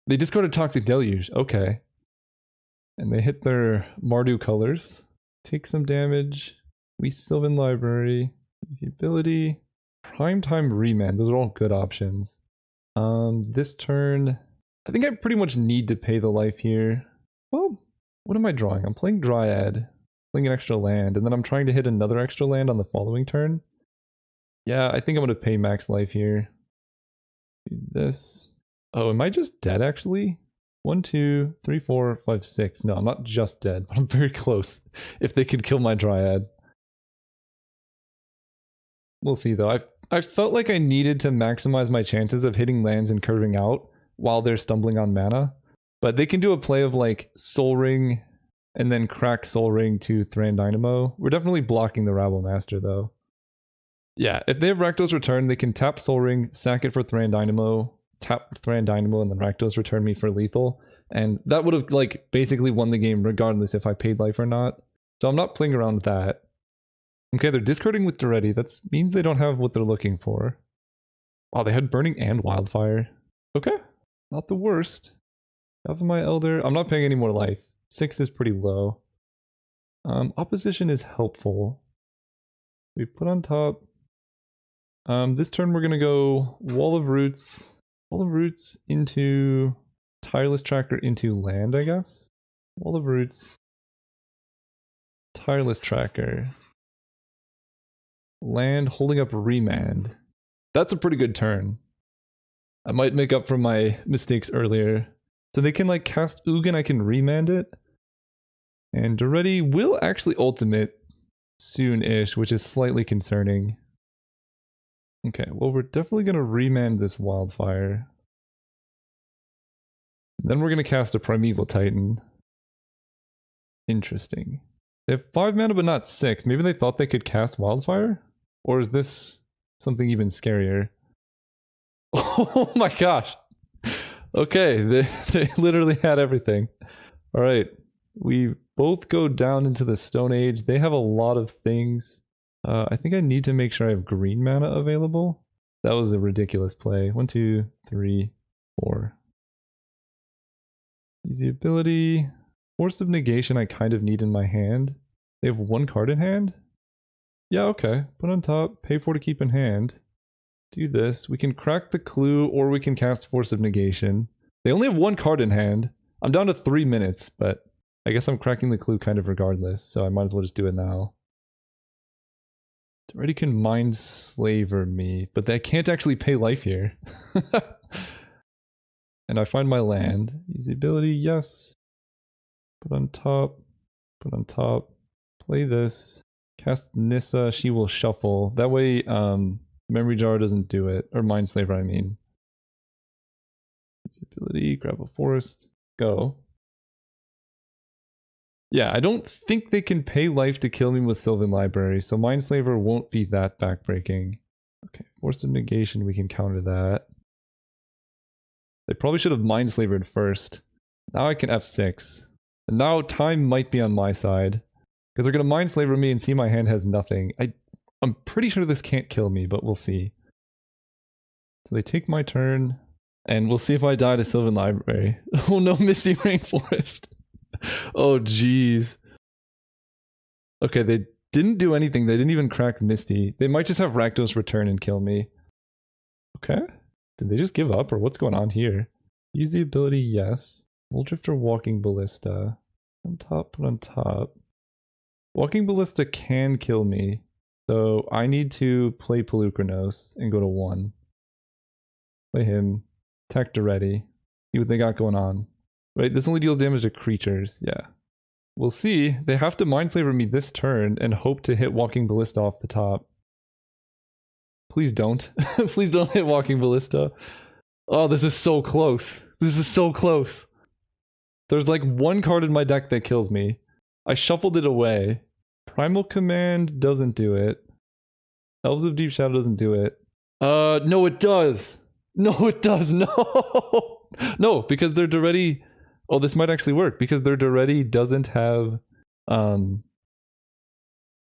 They discarded Toxic Deluge. Okay. And they hit their Mardu colors. Take some damage. We Sylvan Library. Use the ability. Primetime Remand. Those are all good options. This turn... I think I pretty much need to pay the life here. Well, what am I drawing? I'm playing Dryad. Playing an extra land. And then I'm trying to hit another extra land on the following turn. Yeah, I think I'm going to pay max life here. Do this. Oh, am I just dead actually? 1, 2, 3, 4, 5, 6. No, I'm not just dead, but I'm very close. If they could kill my Dryad. We'll see though. I felt like I needed to maximize my chances of hitting lands and curving out while they're stumbling on mana. But they can do a play of like Soul Ring and then crack Soul Ring to Thran Dynamo. We're definitely blocking the Rabblemaster though. Yeah, if they have Rakdos Return, they can tap Soul Ring, sack it for Thran Dynamo, tap Thran Dynamo, and then Rakdos Return me for lethal. And that would have like basically won the game regardless if I paid life or not. So I'm not playing around with that. Okay, they're discarding with Duretti. That means they don't have what they're looking for. Wow, they had Burning and Wildfire. Okay, not the worst. Alpha My Elder. I'm not paying any more life. 6 is pretty low. Opposition is helpful. We put on top. This turn we're gonna go Wall of Roots. Wall of Roots into Tireless Tracker into land, I guess. Wall of Roots. Tireless Tracker. Land holding up Remand. That's a pretty good turn. I might make up for my mistakes earlier. So they can like cast Ugin, I can remand it. And Duretti will actually ultimate soon-ish, which is slightly concerning. Okay, well we're definitely going to remand this Wildfire. Then we're going to cast a Primeval Titan. Interesting. They have 5 mana but not 6. Maybe they thought they could cast Wildfire? Or is this something even scarier? Oh my gosh! Okay, they literally had everything. Alright, we both go down into the Stone Age. They have a lot of things. I think I need to make sure I have green mana available. That was a ridiculous play. 1, 2, 3, 4. Easy ability. Force of Negation I kind of need in my hand. They have 1 card in hand? Yeah, okay. Put on top, pay 4 to keep in hand. Do this. We can crack the Clue or we can cast Force of Negation. They only have 1 card in hand. I'm down to 3 minutes, but I guess I'm cracking the Clue kind of regardless, so I might as well just do it now. Already can Mindslaver me, but they can't actually pay life here. And I find my land. Easy ability, yes. Put on top. Put on top. Play this. Cast Nissa, she will shuffle. That way, Memory Jar doesn't do it. Or Mindslaver, I mean. Easy ability, grab a forest. Go. Yeah, I don't think they can pay life to kill me with Sylvan Library, so Mindslaver won't be that backbreaking. Okay, Force of Negation, we can counter that. They probably should have Mindslavered first. Now I can F6. And now time might be on my side. Because they're going to Mindslaver me and see my hand has nothing. I'm pretty sure this can't kill me, but we'll see. So they take my turn, and we'll see if I die to Sylvan Library. Oh no, Misty Rainforest. Oh jeez. Okay, Didn't do anything. They didn't even crack Misty. They might just have Rakdos return and kill me. Okay. Did they just give up or what's going on here? Use the ability, yes. Muldrifter Walking Ballista. On top, put on top. Walking Ballista can kill me. So I need to play Pelucranos and go to 1. Play him. Attack Duretti. See what they got going on. Right, this only deals damage to creatures. Yeah. We'll see. They have to Mind Flavor me this turn and hope to hit Walking Ballista off the top. Please don't. Please don't hit Walking Ballista. Oh, this is so close. This is so close. There's like one card in my deck that kills me. I shuffled it away. Primal Command doesn't do it. Elves of Deep Shadow doesn't do it. No it does! No it does! No! No, because their Duretti... Oh, this might actually work, because their Duretti doesn't have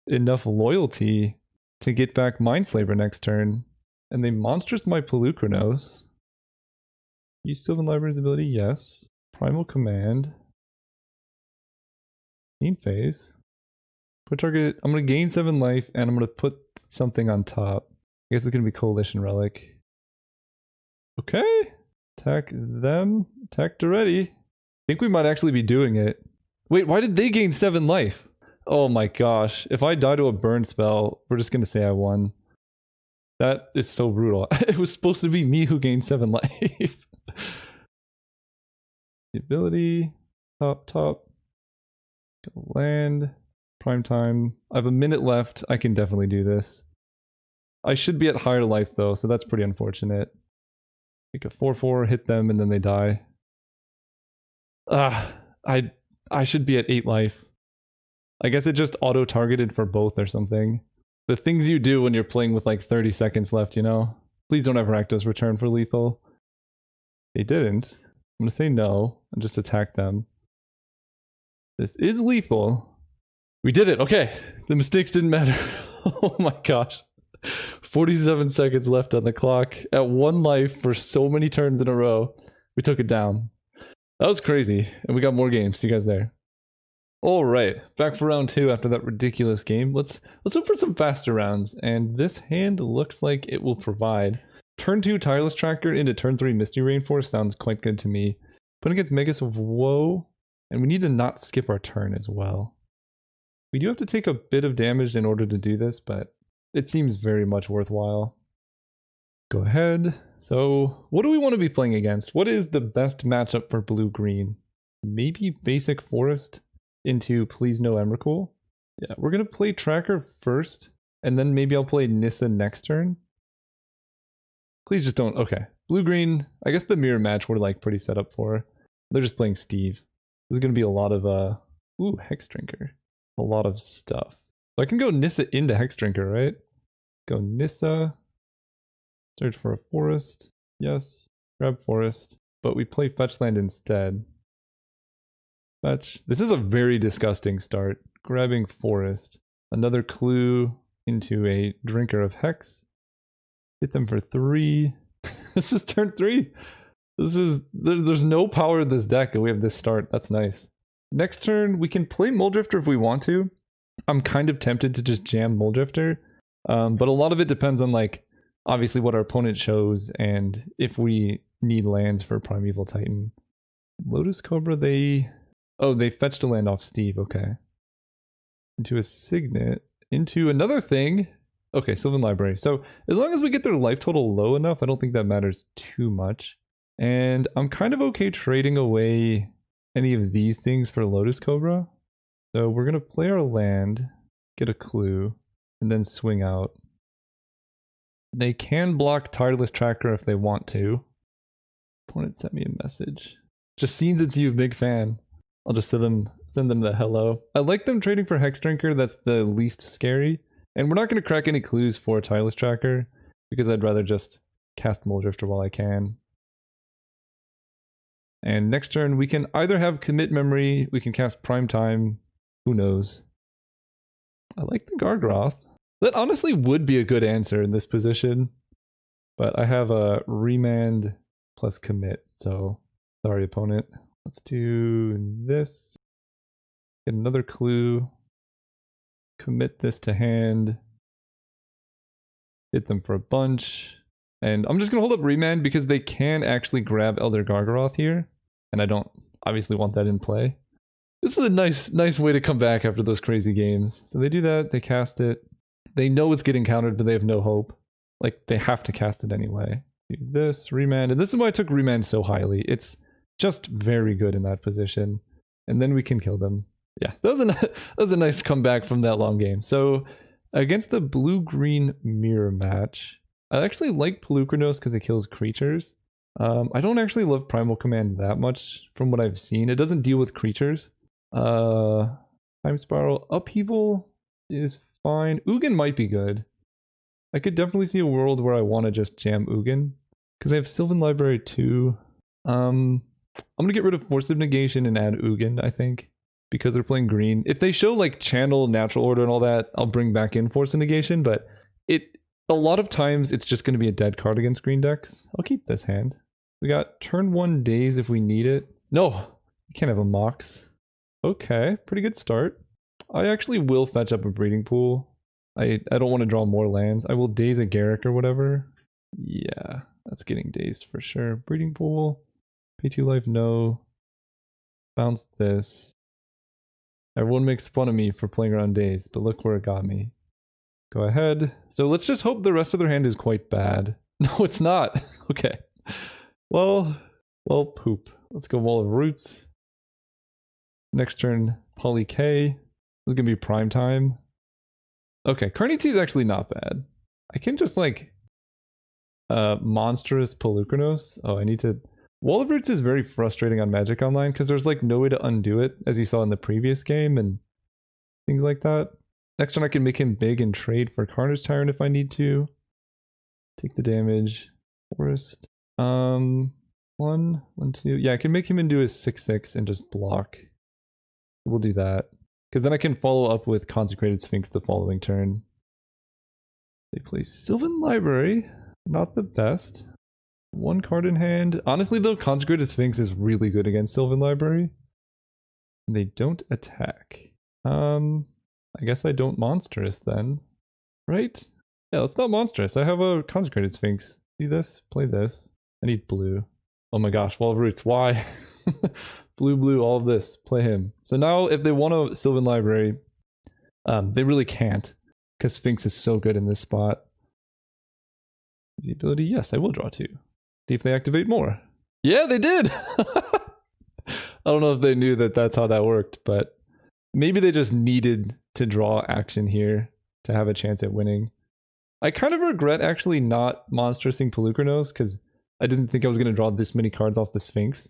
enough loyalty to get back Mindslaver next turn. And they monstrous my Pelucranos. Use Sylvan Library's ability, yes. Primal Command. Gain phase. Put target. I'm going to gain 7 life, and I'm going to put something on top. I guess it's going to be Coalition Relic. Okay. Attack them. Attack Duretti. I think we might actually be doing it. Wait, why did they gain 7 life? Oh my gosh. If I die to a burn spell, we're just going to say I won. That is so brutal. It was supposed to be me who gained 7 life. The ability. Top. Land. Prime time. I have a minute left. I can definitely do this. I should be at higher life though, so that's pretty unfortunate. Make a 4/4, hit them, and then they die. I should be at 8 life. I guess it just auto-targeted for both or something. The things you do when you're playing with like 30 seconds left, you know? Please don't have Rakdos return for lethal. They didn't. I'm gonna say no and just attack them. This is lethal. We did it! Okay! The mistakes didn't matter. Oh my gosh. 47 seconds left on the clock. At 1 life for so many turns in a row. We took it down. That was crazy. And we got more games. See you guys there. Alright, back for round 2 after that ridiculous game. Let's look for some faster rounds. And this hand looks like it will provide. Turn 2 Tireless Tracker into turn 3 Misty Rainforest sounds quite good to me. Putting against Magus of Woe. And we need to not skip our turn as well. We do have to take a bit of damage in order to do this, but it seems very much worthwhile. Go ahead. So, what do we want to be playing against? What is the best matchup for blue-green? Maybe basic forest into Please No Emrakul? Yeah, we're going to play Tracker first, and then maybe I'll play Nissa next turn. Please just don't... Okay. Blue-green, I guess the mirror match we're like pretty set up for. They're just playing Steve. There's going to be a lot of... Ooh, Hex Drinker. A lot of stuff. So I can go Nissa into Hex Drinker, right? Go Nissa. Search for a forest. Yes. Grab forest. But we play fetch land instead. Fetch. This is a very disgusting start. Grabbing forest. Another clue into a drinker of hex. Hit them for 3. This is turn 3. This is... There's no power in this deck and we have this start. That's nice. Next turn, we can play Muldrifter if we want to. I'm kind of tempted to just jam Muldrifter. But a lot of it depends on, like, obviously what our opponent shows and if we need lands for Primeval Titan. Lotus Cobra, they... Oh, they fetched a land off Steve, okay. Into a Signet. Into another thing. Okay, Sylvan Library. So, as long as we get their life total low enough, I don't think that matters too much. And I'm kind of okay trading away any of these things for Lotus Cobra. So we're going to play our land, get a clue, and then swing out. They can block Tireless Tracker if they want to. Opponent sent me a message. Just seems it's you, big fan. I'll just send them the hello. I like them trading for Hex Drinker, that's the least scary. And we're not going to crack any clues for Tireless Tracker, because I'd rather just cast Muldrifter while I can. And next turn, we can either have Commit Memory, we can cast Prime Time, who knows. I like the Gargroth. That honestly would be a good answer in this position. But I have a Remand plus Commit, so sorry opponent. Let's do this. Get another clue. commit this to hand. Hit them for a bunch. And I'm just going to hold up Remand because they can actually grab Elder Gargaroth here. And I don't obviously want that in play. This is a nice way to come back after those crazy games. So they do that, they cast it. They know it's getting countered, but they have no hope. Like, they have to cast it anyway. Do this, Remand. And this is why I took Remand so highly. It's just very good in that position. And then we can kill them. Yeah, that was a nice comeback from that long game. So, against the blue-green mirror match, I actually like Pelucranos because it kills creatures. I don't actually love Primal Command that much from what I've seen. It doesn't deal with creatures. Time Spiral. Upheaval is fine. Ugin might be good. I could definitely see a world where I want to just jam Ugin. Because I have Sylvan Library too. I'm going to get rid of Force of Negation and add Ugin, I think. Because they're playing green. If they show like Channel, Natural Order and all that, I'll bring back in Force of Negation. But a lot of times it's just going to be a dead card against green decks. I'll keep this hand. We got turn 1 Daze if we need it. No, you can't have a Mox. Okay, pretty good start. I actually will fetch up a Breeding Pool. I don't want to draw more lands. I will Daze a Garruk or whatever. Yeah, that's getting dazed for sure. Breeding Pool. Pay 2 life, no. Bounce this. Everyone makes fun of me for playing around Daze, but look where it got me. Go ahead. So let's just hope the rest of their hand is quite bad. No, it's not. Okay. Well, poop. Let's go Wall of Roots. Next turn, Poly K. This is gonna be prime time. Okay, Carnity is actually not bad. I can just like monstrous Pelucranos. Oh, I need to. Wall of Roots is very frustrating on Magic Online because there's like no way to undo it, as you saw in the previous game and things like that. Next turn I can make him big and trade for Carnage Tyrant if I need to. Take the damage. Forest. 1, 1, 2. Yeah, I can make him into a 6/6 and just block. We'll do that. Because then I can follow up with Consecrated Sphinx the following turn. They play Sylvan Library. Not the best. 1 card in hand. Honestly though, Consecrated Sphinx is really good against Sylvan Library. They don't attack. I guess I don't Monstrous then. Right? Yeah, let's not Monstrous. I have a Consecrated Sphinx. See this? Play this. I need blue. Oh my gosh, Wall of Roots. Why? Blue, all of this. Play him. So now if they want a Sylvan Library, they really can't. Because Sphinx is so good in this spot. The ability, yes, I will draw 2. See if they activate more. Yeah, they did! I don't know if they knew that that's how that worked, but maybe they just needed to draw action here to have a chance at winning. I kind of regret actually not Monstrousing Pelucranos because I didn't think I was going to draw this many cards off the Sphinx.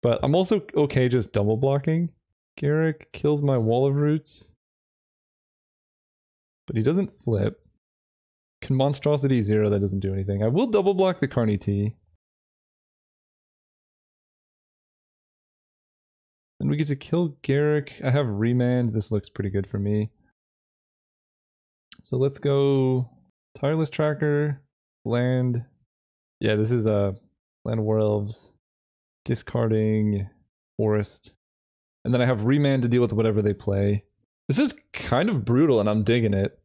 But I'm also okay just double blocking. Garruk kills my Wall of Roots. But he doesn't flip. Can Monstrosity 0, that doesn't do anything. I will double block the Carnity. And we get to kill Garruk. I have Remand. This looks pretty good for me. So let's go Tireless Tracker, land. Yeah, this is Land War Elves. Discarding Forest. And then I have Remand to deal with whatever they play. This is kind of brutal and I'm digging it.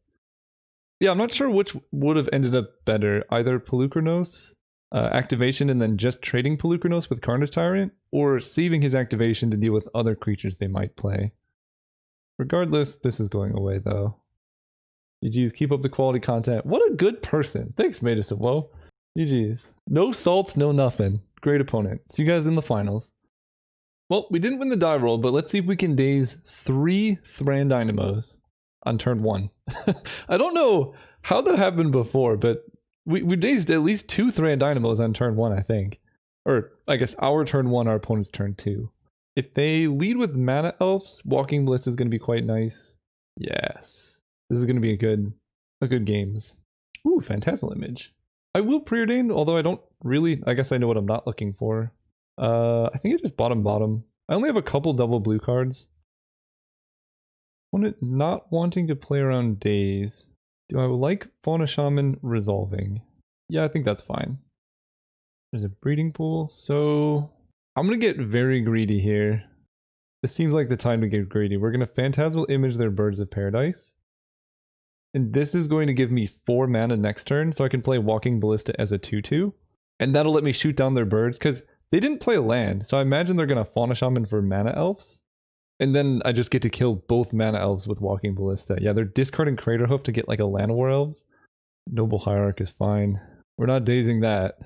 Yeah, I'm not sure which would have ended up better. Either Pelucranos activation and then just trading Pelucranos with Carnage Tyrant, or saving his activation to deal with other creatures they might play. Regardless, this is going away though. GG's, keep up the quality content. What a good person. Thanks, Matus of Woe. GG's. No salt, no nothing. Great opponent. See you guys in the finals. Well, we didn't win the die roll, but let's see if we can daze 3 Thran Dynamos on turn 1. I don't know how that happened before, but we dazed at least 2 Thran Dynamos on turn 1, I think. Or, I guess, our turn 1, our opponent's turn 2. If they lead with Mana Elves, Walking Bliss is going to be quite nice. Yes. This is going to be a good games. Ooh, Phantasmal Image. I will preordain, although I don't really, I guess I know what I'm not looking for. I think I just bottom. I only have a couple double blue cards. Not wanting to play around Daze. Do I like Fauna Shaman resolving? Yeah, I think that's fine. There's a Breeding Pool, so I'm gonna get very greedy here. This seems like the time to get greedy. We're going to Phantasmal Image their Birds of Paradise. And this is going to give me 4 mana next turn, so I can play Walking Ballista as a 2/2. And that'll let me shoot down their birds, because they didn't play land, so I imagine they're going to Fauna Shaman for Mana Elves. And then I just get to kill both Mana Elves with Walking Ballista. Yeah, they're discarding Craterhoof to get like a Llanowar Elves. Noble Hierarch is fine. We're not dazing that.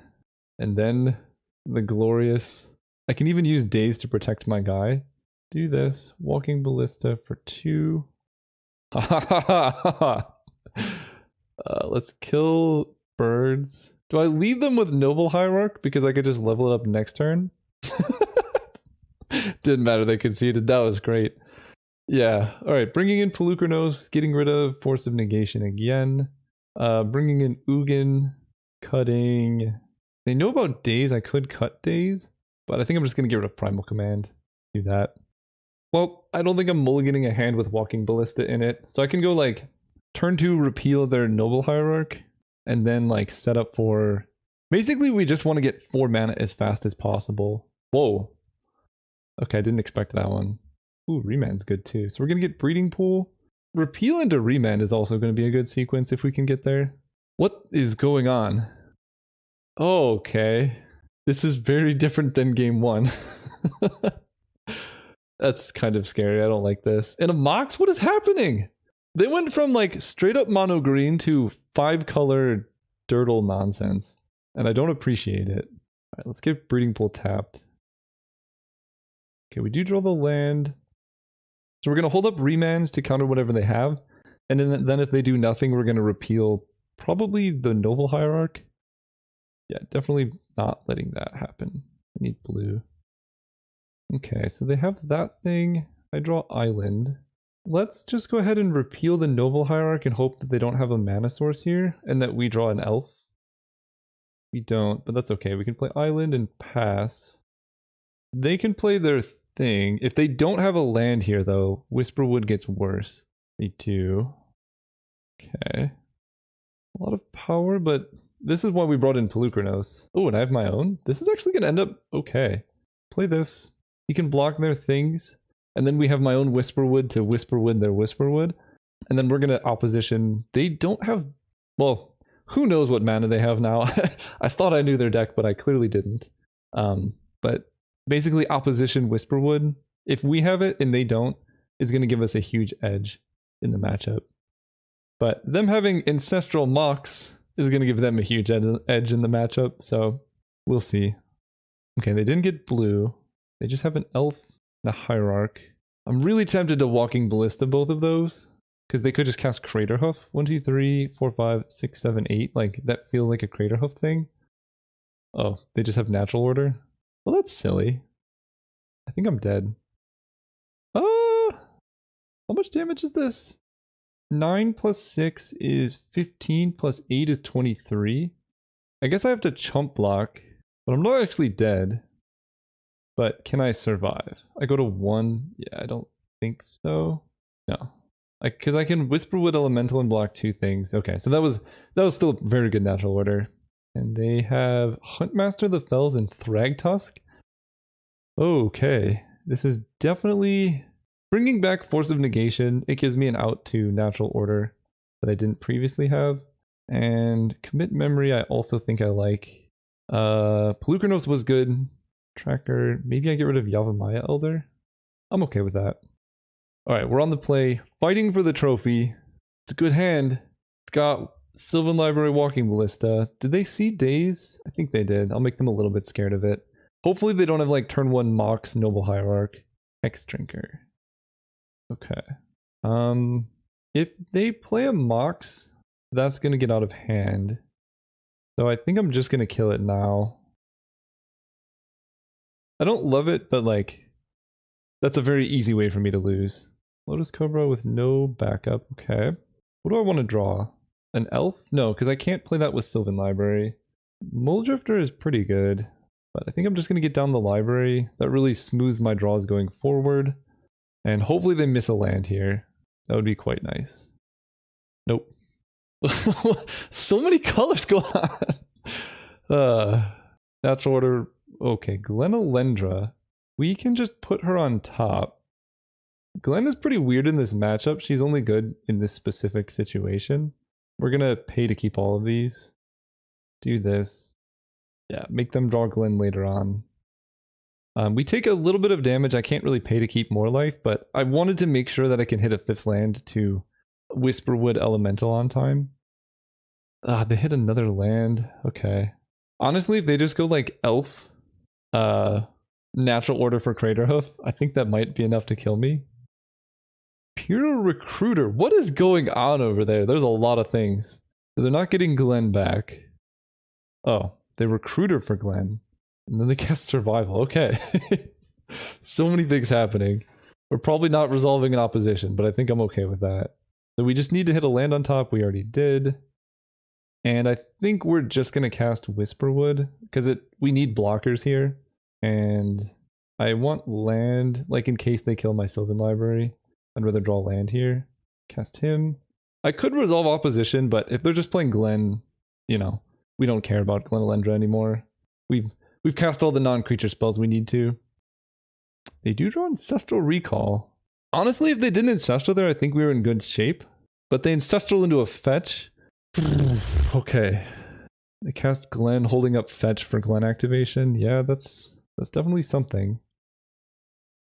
And then the glorious... I can even use Daze to protect my guy. Do this. Walking Ballista for 2. Let's kill birds. Do I leave them with Noble Hierarch because I could just level it up next turn? Didn't matter, they conceded. That was great. Yeah, alright. Bringing in Pelucranos, getting rid of Force of Negation again. Bringing in Ugin, cutting... They know about Daze, I could cut Daze, but I think I'm just going to get rid of Primal Command. Do that. Well, I don't think I'm mulliganing a hand with Walking Ballista in it, so I can go like turn 2, repeal their Noble Hierarch, and then like set up for... Basically, we just want to get 4 mana as fast as possible. Whoa. Okay, I didn't expect that one. Ooh, Remand's good too. So we're going to get Breeding Pool. Repeal into Remand is also going to be a good sequence if we can get there. What is going on? Okay. This is very different than game 1. That's kind of scary. I don't like this. And a Mox? What is happening? They went from like straight up mono green to 5-color dirtle nonsense. And I don't appreciate it. Alright, let's get Breeding Pool tapped. Okay, we do draw the land. So we're going to hold up Remands to counter whatever they have. And then if they do nothing, we're going to repeal probably the Noble Hierarch. Yeah, definitely not letting that happen. I need blue. Okay, so they have that thing. I draw Island. Let's just go ahead and repeal the Noble Hierarch and hope that they don't have a mana source here and that we draw an elf. We don't, but that's okay. We can play Island and pass. They can play their thing. If they don't have a land here, though, Whisperwood gets worse. They do. Okay. A lot of power, but this is why we brought in Pelucranos. Oh, and I have my own? This is actually going to end up okay. Play this. You can block their things. And then we have my own Whisperwood to Whisperwood their Whisperwood. And then we're going to opposition. They don't have... Well, who knows what mana they have now. I thought I knew their deck, but I clearly didn't. But basically opposition Whisperwood, if we have it and they don't, is going to give us a huge edge in the matchup. But them having Ancestral Mox is going to give them a huge edge in the matchup, so we'll see. Okay, they didn't get blue. They just have an elf and a hierarch. I'm really tempted to Walking Ballista both of those, because they could just cast Craterhoof. 1, 2, 3, 4, 5, 6, 7, 8. Like, that feels like a Craterhoof thing. Oh, they just have Natural Order? Well, that's silly. I think I'm dead. How much damage is this? 9 plus 6 is 15, plus 8 is 23. I guess I have to chump block, but I'm not actually dead. But can I survive? I go to 1. Yeah, I don't think so. No. Because I can Whisperwood Elemental and block 2 things. Okay, so that was still very good Natural Order. And they have Huntmaster the Fells and Thragtusk. Okay, this is definitely bringing back Force of Negation. It gives me an out to Natural Order that I didn't previously have. And Commit Memory I also think I like. Pelucranos was good. Tracker, maybe I get rid of Yavimaya Elder. I'm okay with that. Alright, we're on the play. Fighting for the trophy. It's a good hand. It's got Sylvan Library Walking Ballista. Did they see Daze? I think they did. I'll make them a little bit scared of it. Hopefully they don't have like turn 1 Mox, Noble Hierarch, Hex Drinker. Okay. If they play a Mox, that's going to get out of hand. So I think I'm just going to kill it now. I don't love it, but like, that's a very easy way for me to lose. Lotus Cobra with no backup. Okay. What do I want to draw? An elf? No, because I can't play that with Sylvan Library. Muldrifter is pretty good, but I think I'm just going to get down the library. That really smooths my draws going forward. And hopefully they miss a land here. That would be quite nice. Nope. So many colors going on. Natural Order. Okay, Glenalendra. We can just put her on top. Glenn is pretty weird in this matchup. She's only good in this specific situation. We're gonna pay to keep all of these. Do this. Yeah, make them draw Glenn later on. We take a little bit of damage. I can't really pay to keep more life, but I wanted to make sure that I can hit a 5th land to Whisperwood Elemental on time. They hit another land. Okay. Honestly, if they just go like Elf, Natural Order for Craterhoof, I think that might be enough to kill me. Pure Recruiter. What is going on over there? There's a lot of things. So they're not getting Glenn back. Oh, they Recruiter for Glenn. And then they cast Survival. Okay. So many things happening. We're probably not resolving an opposition, but I think I'm okay with that. So we just need to hit a land on top. We already did. And I think we're just going to cast Whisperwood because we need blockers here. And I want land, like in case they kill my Sylvan Library. I'd rather draw land here. Cast him. I could resolve opposition, but if they're just playing Glenn, you know, we don't care about Glen Elendra anymore. We've cast all the non-creature spells we need to. They do draw Ancestral Recall. Honestly, if they didn't Ancestral there, I think we were in good shape. But they Ancestral into a fetch. Okay. They cast Glen holding up fetch for Glen activation. Yeah, that's definitely something.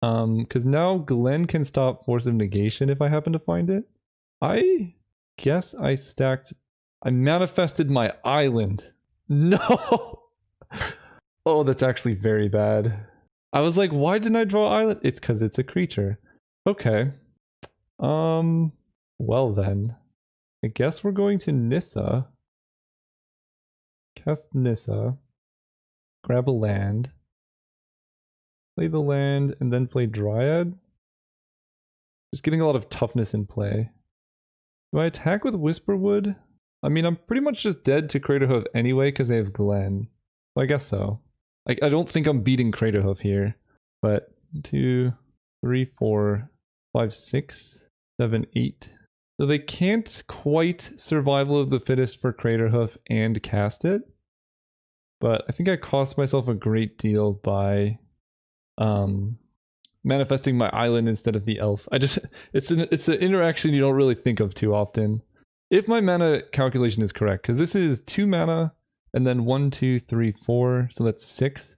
Because now Glen can stop Force of Negation if I happen to find it. I guess I manifested my island. No! Oh, that's actually very bad. I was like, why didn't I draw island? It's because it's a creature. Okay. Well then. I guess we're going to Nissa. Cast Nissa. Grab a land. Play the land, and then play Dryad. Just getting a lot of toughness in play. Do I attack with Whisperwood? I mean, I'm pretty much just dead to Craterhoof anyway because they have Glen. So I guess so. Like, I don't think I'm beating Craterhoof here. But 2, 3, 4, 5, 6, 7, 8. So they can't quite Survival of the Fittest for Craterhoof and cast it. But I think I cost myself a great deal by manifesting my island instead of the elf. It's an interaction you don't really think of too often. If my mana calculation is correct, because this is 2 mana, and then 1, 2, 3, 4, so that's 6.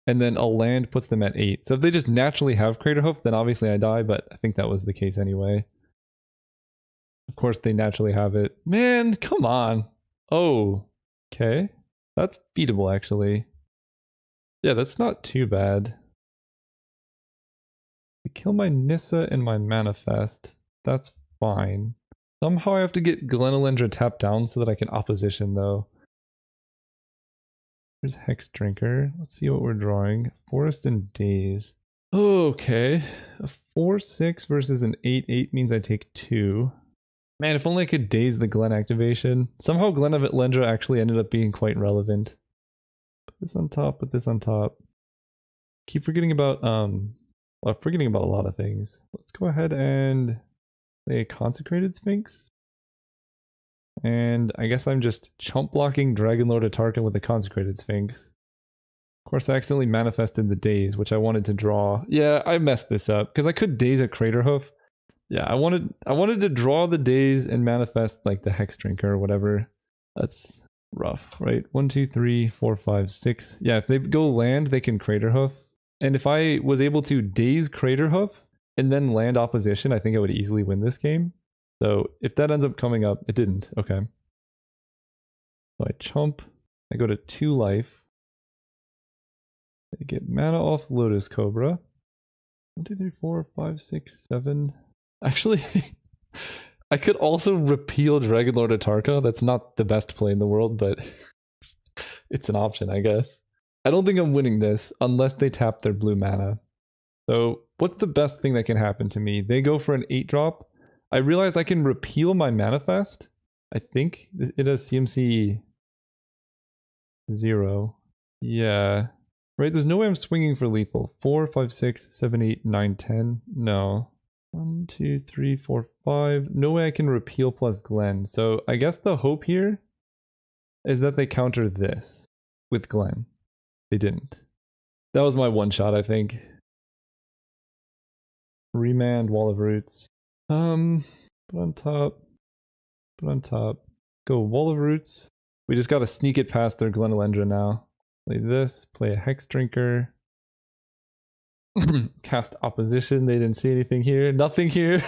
And then a land puts them at 8. So if they just naturally have Craterhoof, then obviously I die, but I think that was the case anyway. Of course they naturally have it. Man, come on. Oh, okay. That's beatable, actually. Yeah, that's not too bad. I kill my Nissa and my Manifest. That's fine. Somehow I have to get Glen Elendra tapped down so that I can opposition, though. There's Hex Drinker. Let's see what we're drawing. Forest and Daze. Okay. A 4-6 versus an 8-8 means I take 2. Man, if only I could Daze the Glen activation. Somehow Glen Elendra actually ended up being quite relevant. Put this on top, put this on top. Keep forgetting about, well, I'm forgetting about a lot of things. Let's go ahead and play a Consecrated Sphinx. And I guess I'm just chump blocking Dragonlord Atarka with a Consecrated Sphinx. Of course, I accidentally manifested the Daze, which I wanted to draw. Yeah, I messed this up because I could Daze a Craterhoof. Yeah, I wanted to draw the Daze and manifest like the Hex Drinker or whatever. That's rough, right? 1, 2, 3, 4, 5, 6. Yeah, if they go land, they can Craterhoof. And if I was able to Daze Craterhoof and then land opposition, I think I would easily win this game. So if that ends up coming up, it didn't. Okay. So I chump. I go to 2 life. I get mana off Lotus Cobra. 1, 2, 3, 4, 5, 6, 7. Actually, I could also repeal Dragonlord Atarka. That's not the best play in the world, but it's an option, I guess. I don't think I'm winning this unless they tap their blue mana. So what's the best thing that can happen to me? They go for an 8-drop. I realize I can repeal my Manifest. I think it has CMC 0. Yeah. Right, there's no way I'm swinging for lethal. 4, 5, 6, 7, 8, 9, 10. No. 1, 2, 3, 4, 5. No way I can repeal plus Glen. So I guess the hope here is that they counter this with Glen. They didn't. That was my one shot, I think. Remand, Wall of Roots. Put on top. Put on top. Go Wall of Roots. We just gotta sneak it past their Glenelendra now. Play this, play a Hex Drinker. Cast Opposition, they didn't see anything here. Nothing here.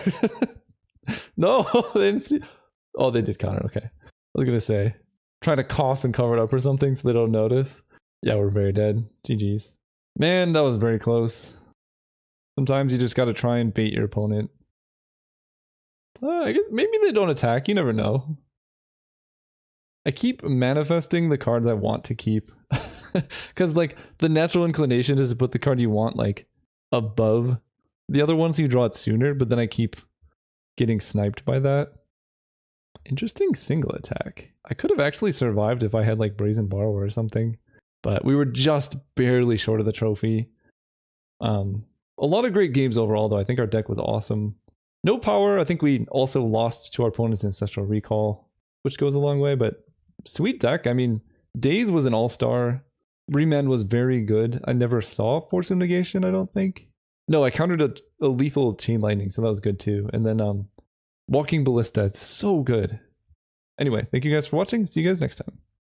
No, they didn't see. Oh, they did counter, okay. I was gonna say. Try to cough and cover it up or something so they don't notice. Yeah, we're very dead. GG's. Man, that was very close. Sometimes you just gotta try and bait your opponent. I guess maybe they don't attack, you never know. I keep manifesting the cards I want to keep. Because, like, the natural inclination is to put the card you want, like, above the other ones so you draw it sooner, but then I keep getting sniped by that. Interesting single attack. I could have actually survived if I had, like, Brazen Borrower or something. But we were just barely short of the trophy. A lot of great games overall, though. I think our deck was awesome. No power. I think we also lost to our opponent's Ancestral Recall, which goes a long way, but sweet deck. I mean, Daze was an all-star. Remand was very good. I never saw Force of Negation, I don't think. No, I countered a lethal Chain Lightning, so that was good too. And then Walking Ballista, it's so good. Anyway, thank you guys for watching. See you guys next time.